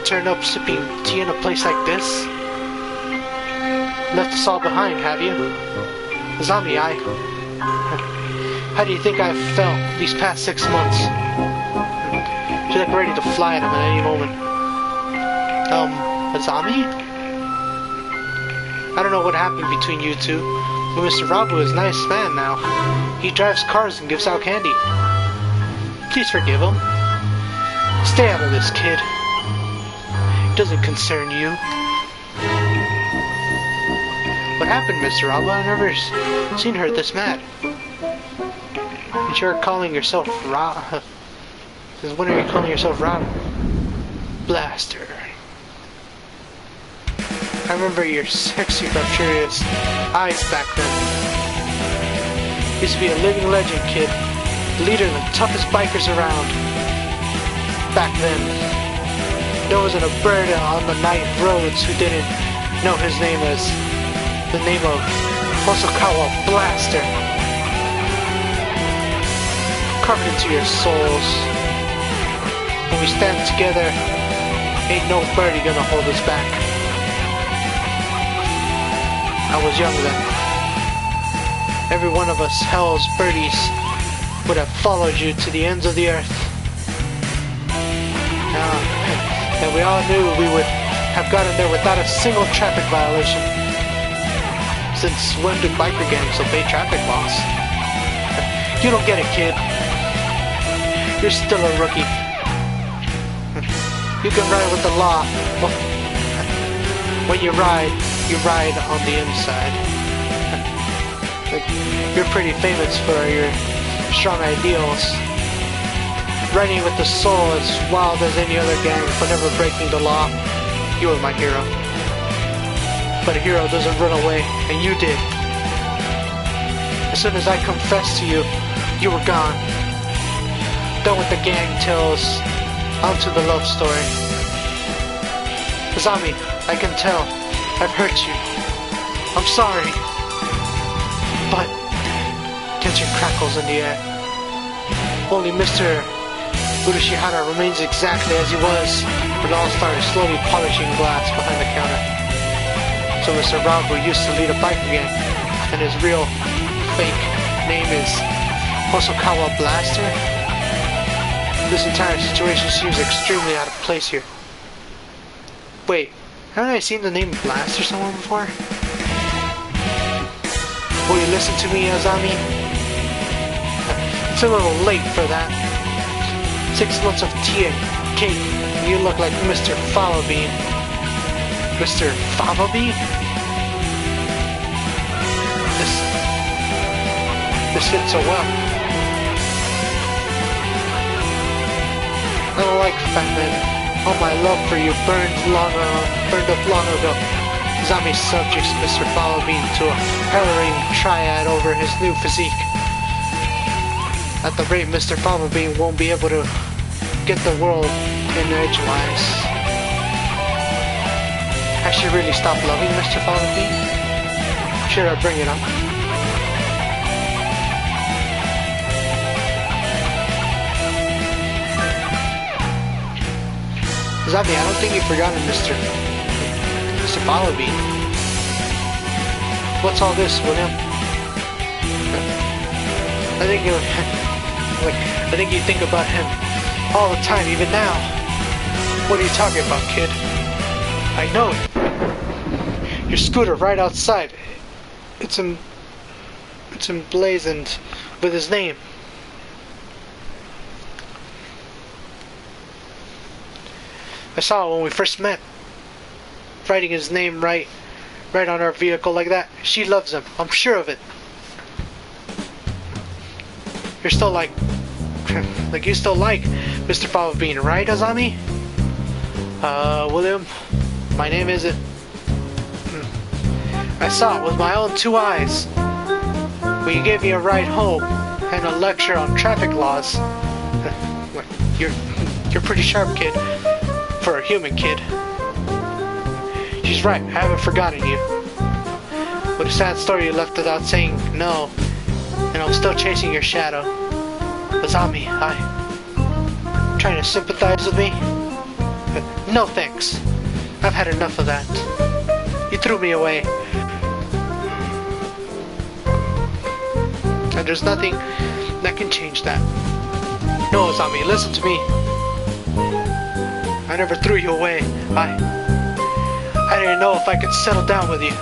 turn up sipping tea in a place like this? Left us all behind, have you? Azami, how do you think I've felt these past 6 months? I feel like ready to fly at him at any moment. Azami? I don't know what happened between you two, but Mr. Rabu is a nice man now. He drives cars and gives out candy. Please forgive him. Stay out of this, kid. It doesn't concern you. What happened, Mr. Rabu? I've never seen her this mad. And you're calling yourself when are you calling yourself Rob? Blaster. I remember your sexy, rapturous eyes back then. Used to be a living legend, kid. Leader of the toughest bikers around. Back then. There wasn't a bird on the night roads who didn't know his name as the name of Hosokawa Blaster. Carved into your souls. When we stand together, ain't no birdie gonna hold us back. I was young then. Every one of us hell's birdies would have followed you to the ends of the earth. And we all knew we would have gotten there without a single traffic violation. Since when do biker gangs obey traffic laws? You don't get it, kid. You're still a rookie. You can ride with the law. When you ride on the inside. You're pretty famous for your strong ideals. Riding with the soul as wild as any other gang, but never breaking the law. You were my hero. But a hero doesn't run away, and you did. As soon as I confessed to you, you were gone. Done with the gang tales, onto the love story. Azami, I can tell, I've hurt you. I'm sorry. But, tension crackles in the air. Only Mr. Urashihara remains exactly as he was when all started slowly polishing glass behind the counter. So Mr. Rabu used to lead a biker gang, and his real, fake name is Hosokawa Blaster? This entire situation seems extremely out of place here. Wait, haven't I seen the name Blaster somewhere before? Will you listen to me, Azami? It's a little late for that. 6 months of tea and cake, and you look like Mr. Fava Bean. Mr. Fava Bean? This fits so well. I don't like fat men. All my love for you burned up long ago. Zombie subjects Mr. Fava Bean to a harrowing triad over his new physique. At the rate Mr. Fava Bean won't be able to get the world in edgewise. I should really stop loving Mr. Fava Bean? Should I bring it up? Zombie, I don't think you've forgotten Mr. Fava Bean. What's all this, William? I think you think about him all the time, even now. What are you talking about, kid? I know it. Your scooter right outside. It's emblazoned with his name. I saw it when we first met. Writing his name right on our vehicle like that. She loves him. I'm sure of it. You're still like you still like Mr. Fava Bean, right, Azami? William, my name isn't... I saw it with my own 2 eyes. When you gave me a ride home and a lecture on traffic laws. You're pretty sharp, kid. For a human kid. She's right, I haven't forgotten you. With a sad story you left without saying no, and I'm still chasing your shadow. Azami, trying to sympathize with me? No thanks. I've had enough of that. You threw me away. And there's nothing that can change that. No, Azami, listen to me. I never threw you away. I didn't know if I could settle down with you.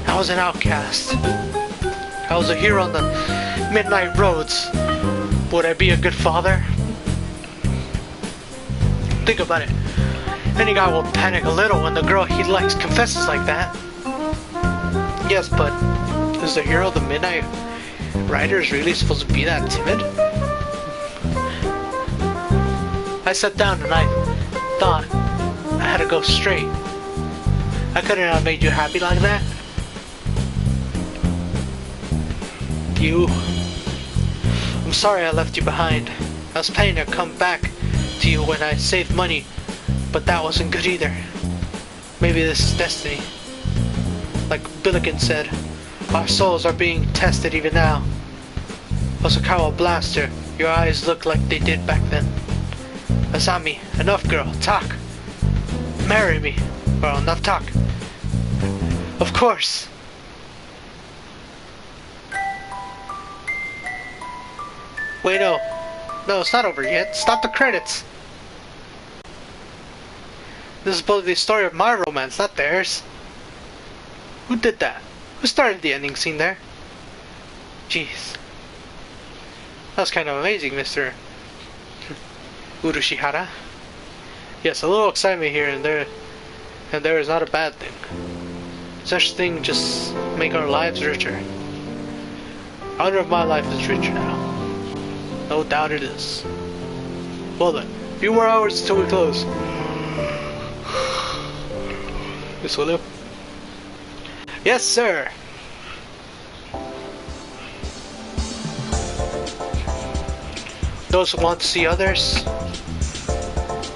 I was an outcast. I was a hero on the midnight roads. Would I be a good father? Think about it. Any guy will panic a little when the girl he likes confesses like that. Yes, but is the hero of the midnight riders really supposed to be that timid? I sat down and I thought I had to go straight. I couldn't have made you happy like that. I'm sorry I left you behind. I was planning to come back to you when I saved money, but that wasn't good either. Maybe this is destiny. Like Billiken said, our souls are being tested even now. Osakawa Blaster, your eyes look like they did back then. Azami, enough girl, talk. Marry me. Well, enough talk. Of course. Wait, no. No, it's not over yet. Stop the credits. This is supposed to be the story of my romance, not theirs. Who did that? Who started the ending scene there? Jeez. That was kind of amazing, Mr. Urushihara. Yes, a little excitement here and there is not a bad thing. Such things just make our lives richer. I wonder if my life is richer now. No doubt it is. Well then, a few more hours till we close. Miss William? Yes, sir! Those who want to see others,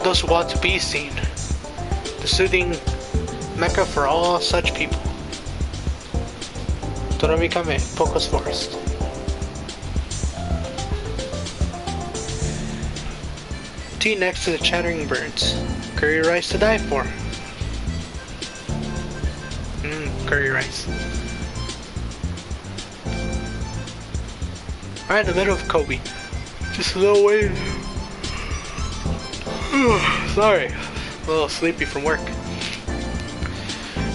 those who want to be seen, the soothing mecca for all such people. Toramikame, Pocos Forest. Tea next to the chattering birds. Curry rice to die for. Curry rice. Right in the middle of Kobe. Just a little way. Sorry. A little sleepy from work.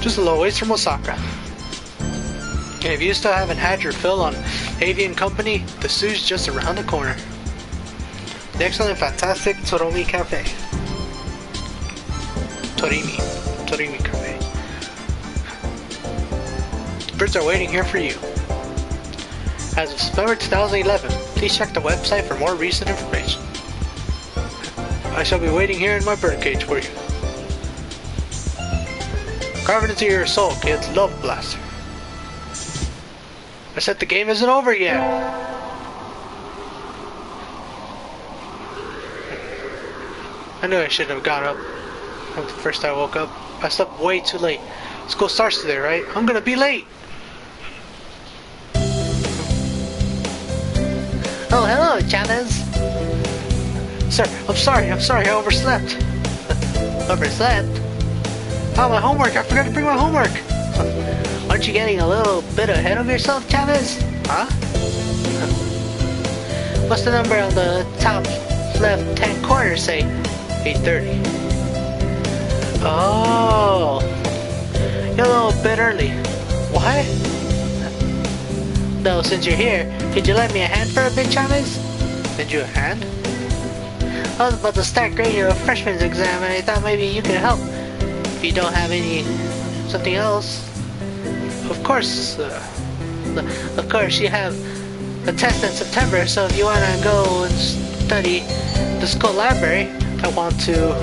Just a little ways from Osaka. And if you still haven't had your fill on Avian Company, the zoo's just around the corner. The excellent, fantastic Toromi Cafe. Torimi Cafe. Birds are waiting here for you. As of September 2011, please check the website for more recent information. I shall be waiting here in my birdcage for you. Carve it into your soul, kids. Love Blaster. I said the game isn't over yet. I knew I shouldn't have got up the first I woke up. I slept way too late. School starts today, right? I'm gonna be late. Oh, hello, Chavez. Sir, I'm sorry, I overslept. Overslept? Oh, my homework, I forgot to bring my homework. Aren't you getting a little bit ahead of yourself, Chavez? Huh? What's the number on the top left-hand corner say? 8:30. Oh, you're a little bit early. What? Though, since you're here, could you lend me a hand for a bit, Chavez? Lend you a hand? I was about to start grading your freshman's exam, and I thought maybe you could help. If you don't have something else. Of course. Of course, you have a test in September, so if you want to go and study the school library, I want to.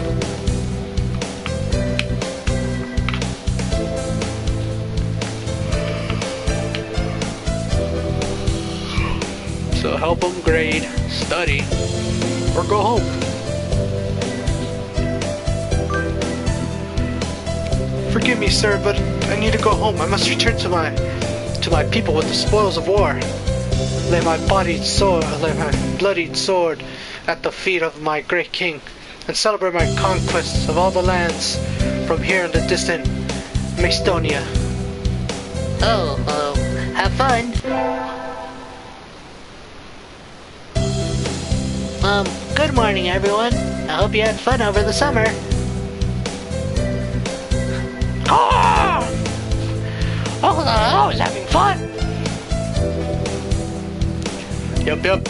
So help them grade, study, or go home. Forgive me, sir, but I need to go home. I must return to my people with the spoils of war. Lay my bloodied sword at the feet of my great king, and celebrate my conquests of all the lands from here in the distant Macedonia. oh, have fun. Good morning, everyone. I hope you had fun over the summer. Ah! Oh, I was having fun. Yep.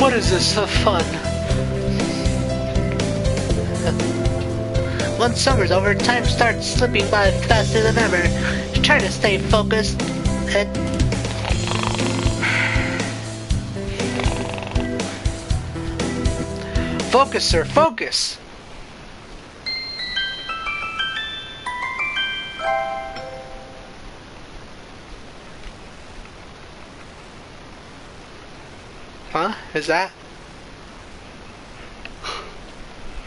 What is this fun? Once summer's over, time starts slipping by faster than ever. Try to stay focused and... Focus, sir, focus! Huh? Is that?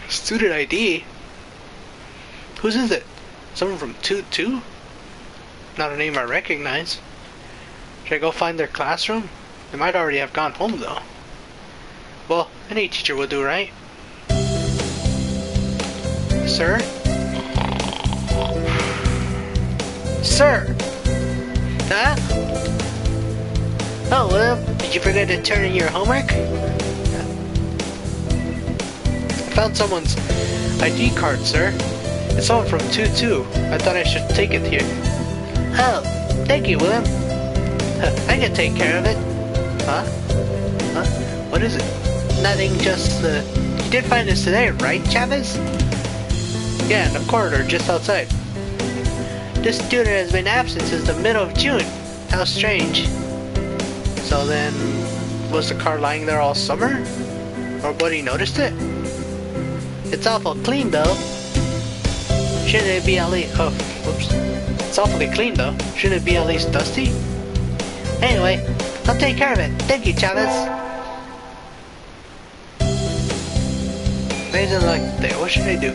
Student ID? Whose is it? Someone from 2-2? Not a name I recognize. Should I go find their classroom? They might already have gone home though. Well, any teacher will do, right? Sir? Sir! Huh? Oh, well, did you forget to turn in your homework? I found someone's ID card, sir. It's someone from 2-2. I thought I should take it here. Oh, thank you, William. I can take care of it. Huh? What is it? Nothing, just, you did find this today, right, Chavez? Yeah, in the corridor just outside. This student has been absent since the middle of June. How strange. So then, was the car lying there all summer? Nobody noticed it? It's awful clean, though. Shouldn't it be at least... Oh, whoops. It's awfully clean, though. Shouldn't it be at least dusty? Anyway, I'll take care of it. Thank you, Chavez. Amazing like that. What should I do?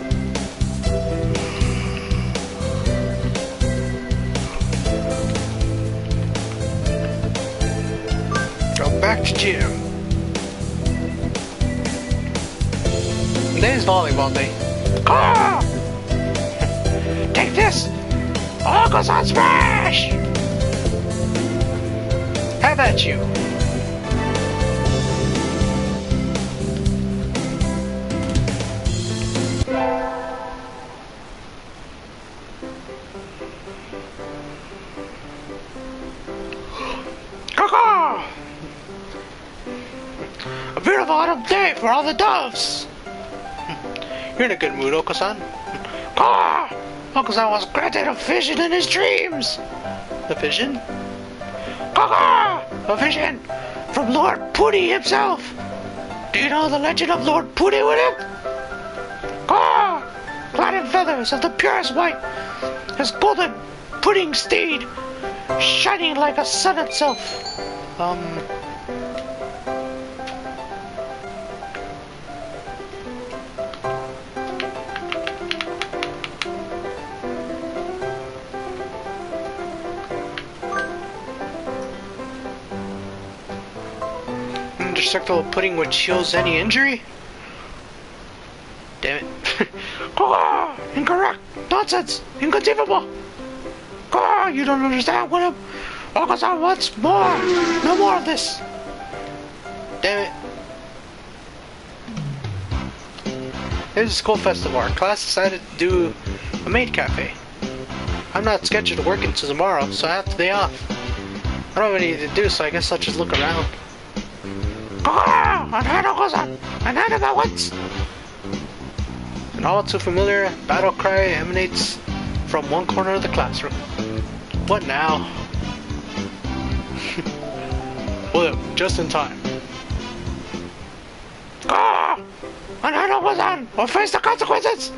Go back to gym. Today's volleyball day. Ah! Take this! All goes on smash! Have at you! have autumn day for all the doves. You're in a good mood, Oko-san. Ah! Oko-san was granted a vision in his dreams. A vision? A vision from Lord Pooty himself. Do you know the legend of Lord Pooty with him? Clad in feathers of the purest white, his golden pudding steed, shining like a sun itself. Indestructible pudding which heals any injury? Damn it. Incorrect! Nonsense! Inconceivable! You don't understand what Oko-san wants more! No more of this! Damn it. Here's a school festival. Our class decided to do a maid cafe. I'm not scheduled to work until tomorrow, so I have the day off. I don't have anything to do, so I guess I'll just look around. Unhand Oko-san! Unhand him at once! An all too familiar battle cry emanates from one corner of the classroom. What now? Well, just in time. Unhand Oko-san! Or face the consequences!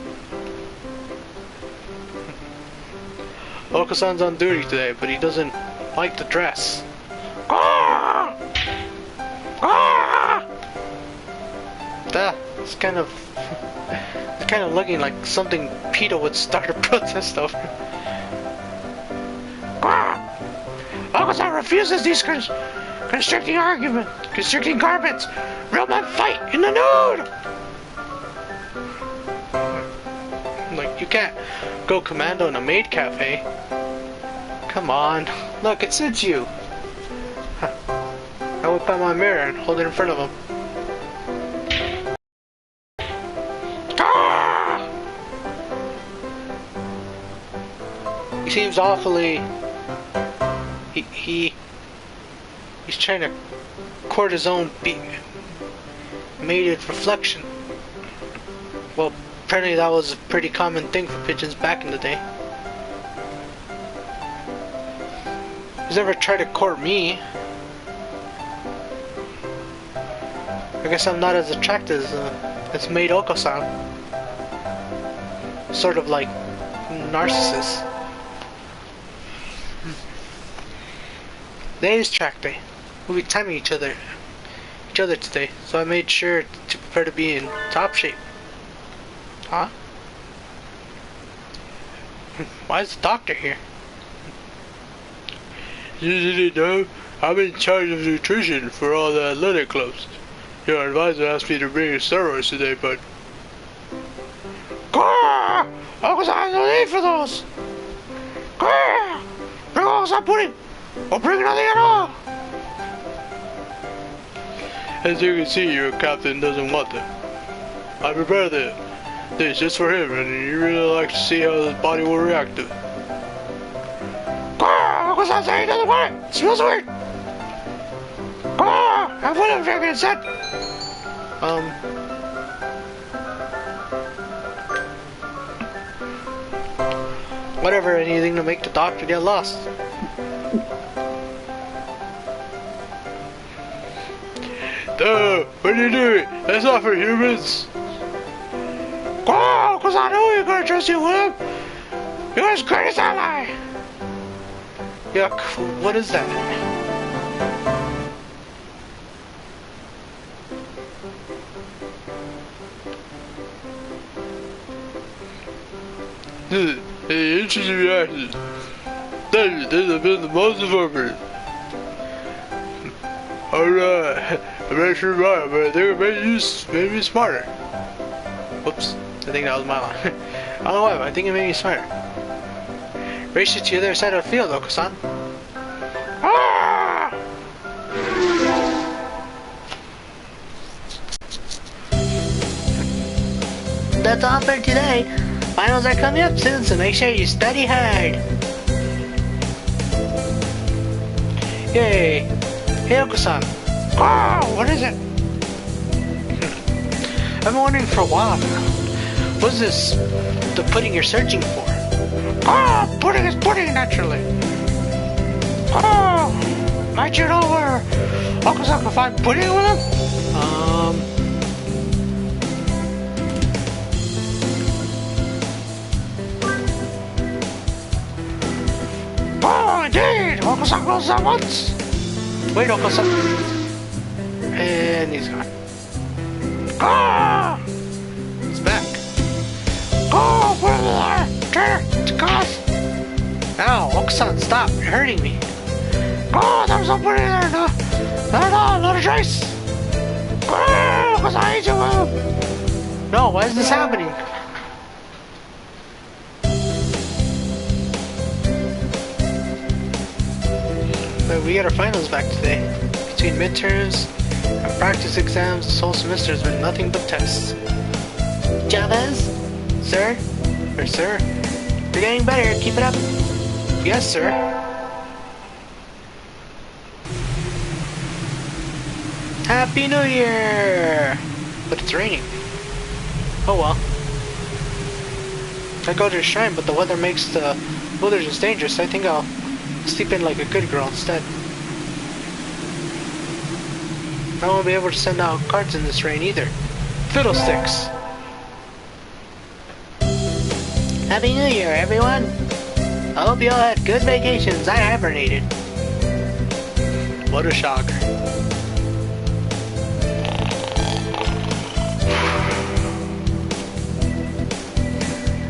Oko-san's on duty today, but he doesn't like the dress. It's kind of looking like something PETA would start a protest over. Oko-san refuses these constricting garments. Real men fight in the nude. Like, you can't go commando in a maid cafe. Come on, look, it suits you. I whip out my mirror and hold it in front of him. He seems awfully... He's trying to court his own mated reflection. Well, apparently that was a pretty common thing for pigeons back in the day. He's never tried to court me. I guess I'm not as attractive as Maid Oko-san. Sort of like narcissist. Today's track day. We'll be timing each other today, so I made sure to prepare to be in top shape. Huh? Why is the doctor here? You didn't know? I'm in charge of nutrition for all the athletic clubs. Your advisor asked me to bring you steroids today, but... Oko-san has no need for those! Bring Oko-san pudding! Or bring nothing at all! As you can see, your captain doesn't want them. I prepared this just for him, and he really likes to see how his body will react to it. Oko-san saying he doesn't want it! It smells weird! Have one of them instead! Whatever, anything to make the doctor get lost. Duh! What are you doing? That's not for humans! Cause I know you're gonna trust you with him! You're his greatest ally! Yuck, what is that? Hey, interesting reaction. Thank you, this has been the most appropriate. Alright, I'm not sure why, but I think it made me smarter. Whoops, I think that was my line. I don't know why, but I think it made me smarter. Race you to the other side of the field, Oko-san. That's all for today. Finals are coming up soon, so make sure you study hard. Yay! Hey, Oko-san. What is it? I've been wondering for a while now. What's this, the pudding you're searching for? Oh, pudding is pudding, naturally. Oh, might you know where Uncle Sam can find pudding with him? Oh, indeed! Uncle Sam goes there once. Wait, Uncle Sam. And he's gone. Ah! He's back. Oh, put it there! Turn it to cause! Ow, Uncle Sam, stop. You're hurting me. Oh, there's no pudding there, no! No, not a trace! Oh, because I ate you with him! No, why is this happening? But we got our finals back today. Between midterms and practice exams, this whole semester has been nothing but tests. Chavez? Sir? Or sir? You're getting better, keep it up. Yes, sir. Happy New Year! But it's raining. Oh well. I go to the shrine, but the weather makes the wilderness dangerous. I think I'll sleep in like a good girl instead. I won't be able to send out cards in this rain either. Fiddlesticks! Happy New Year, everyone! I hope you all had good vacations. I hibernated. What a shocker.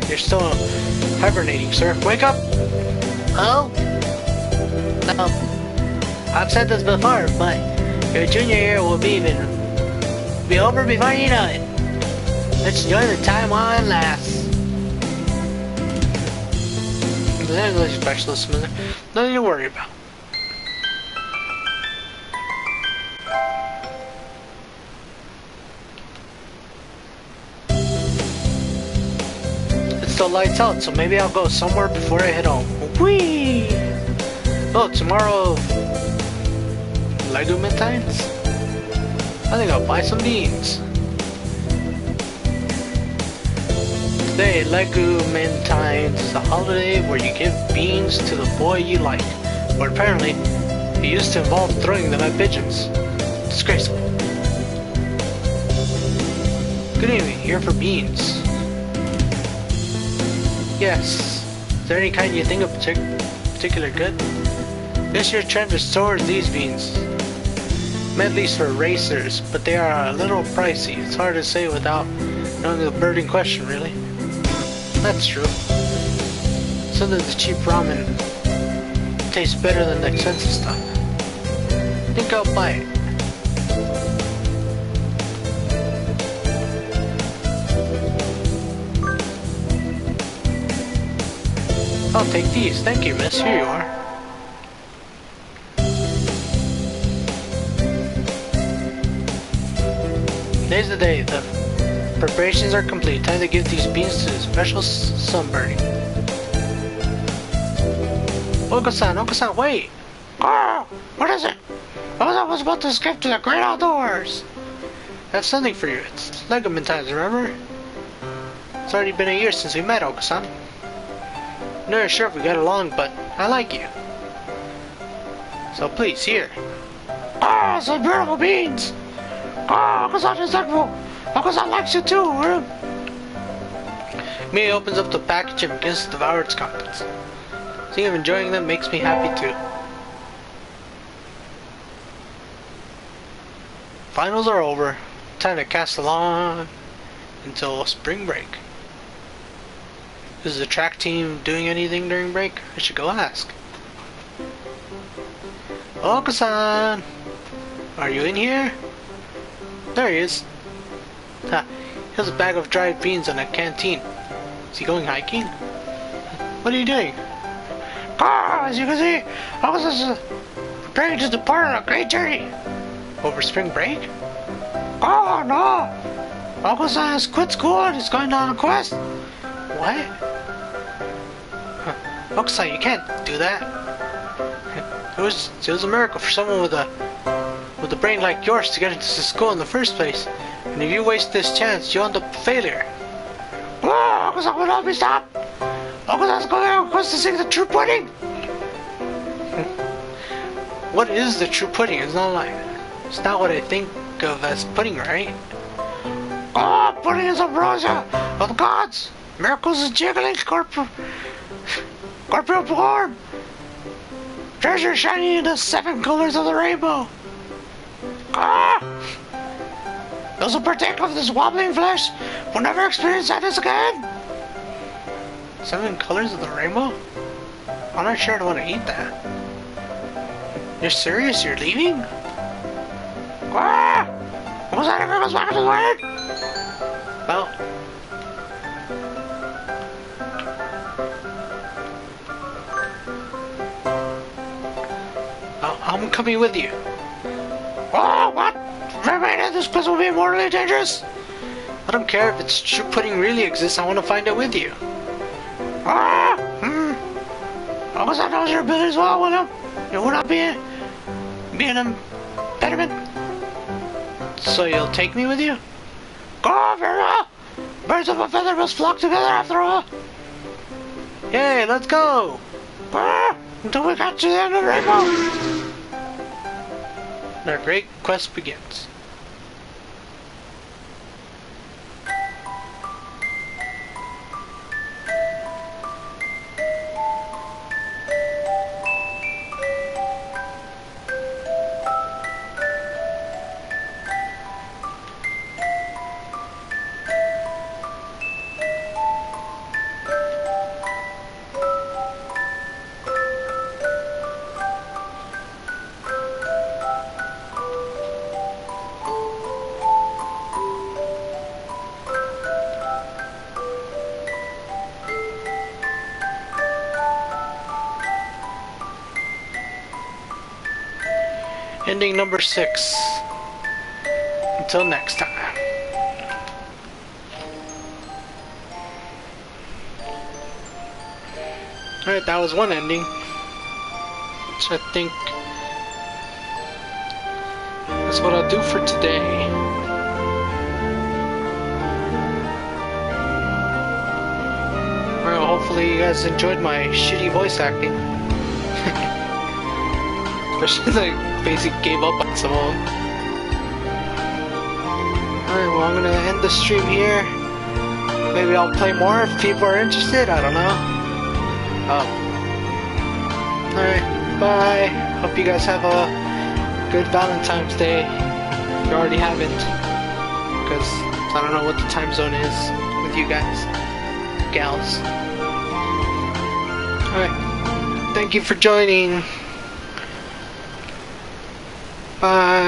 You're still hibernating, sir. Wake up! Oh? I've said this before, but your junior year will be over before you know it. Let's enjoy the time while it lasts. The English specialist, nothing to worry about. It's still lights out, so maybe I'll go somewhere before I head home. Whee! Oh, tomorrow, Lego Valentines? I think I'll buy some beans. Today, Lego Valentines is a holiday where you give beans to the boy you like. But apparently, it used to involve throwing them at pigeons. Disgraceful. Good evening, here for beans. Yes. Is there any kind you think of particular good? This year's trend is towards these beans. Meant least for racers, but they are a little pricey. It's hard to say without knowing the bird in question, really. That's true. Sometimes the cheap ramen tastes better than the expensive stuff. I think I'll buy it. I'll take these. Thank you, miss. Here you are. Today's the day. The preparations are complete. Time to give these beans to the special sunburning. Uncle-san, wait! Oh, what is it? I was about to escape to the great outdoors. I have something for you. It's Lego Valentines, remember? It's already been a year since we met, Uncle-san. I'm not sure if we got along, but I like you. So please, here. Ah, some beautiful beans. Ah, Uncle-san is thankful. Uncle-san likes you too. Mia opens up the package and begins to devour its contents. Seeing him enjoying them makes me happy too. Finals are over. Time to cast along until spring break. Is the track team doing anything during break? I should go ask. Oka-san! Are you in here? There he is. Ha, he has a bag of dried beans and a canteen. Is he going hiking? What are you doing? Ah, as you can see, I was preparing to depart on a great journey. Over spring break? Oh no! Uncle-san has quit school and he's going on a quest. What? Huh. Uncle-san, you can't do that. It was a miracle for someone with a with a brain like yours to get into school in the first place. And if you waste this chance, you'll end up a failure. Oh, because I will not be stopped. Oh, because I was going to sing the true pudding. What is the true pudding? It's not what I think of as pudding, right? Oh, pudding is ambrosia of the gods. Miracles is jiggling corporeal form. Treasure shining in the 7 colors of the rainbow. Ah! Those who partake of this wobbling flesh will never experience sadness again. 7 colors of the rainbow? I'm not sure I want to eat that. You're serious? You're leaving? Ah! Was that ever goes back to the word? Well. I'm coming with you. Oh, what? Remain in this place will be mortally dangerous. I don't care if it's true pudding really exists. I want to find it with you. Ah! I guess that knows your abilities well, William. It will not be an impediment. So you'll take me with you? Go, very well. Birds of a feather must flock together after all. Yay, let's go. Ah! Until we got to the end of the rainbow. Our great quest begins. Ending number 6. Until next time. Alright, that was one ending. So I think that's what I'll do for today. Well, hopefully you guys enjoyed my shitty voice acting. Especially like basically gave up on some of them. Alright, well I'm gonna end the stream here. Maybe I'll play more if people are interested, I don't know. Alright, bye. Hope you guys have a good Valentine's Day. If you already haven't. Because I don't know what the time zone is with you guys. Gals. Alright, thank you for joining. Bye.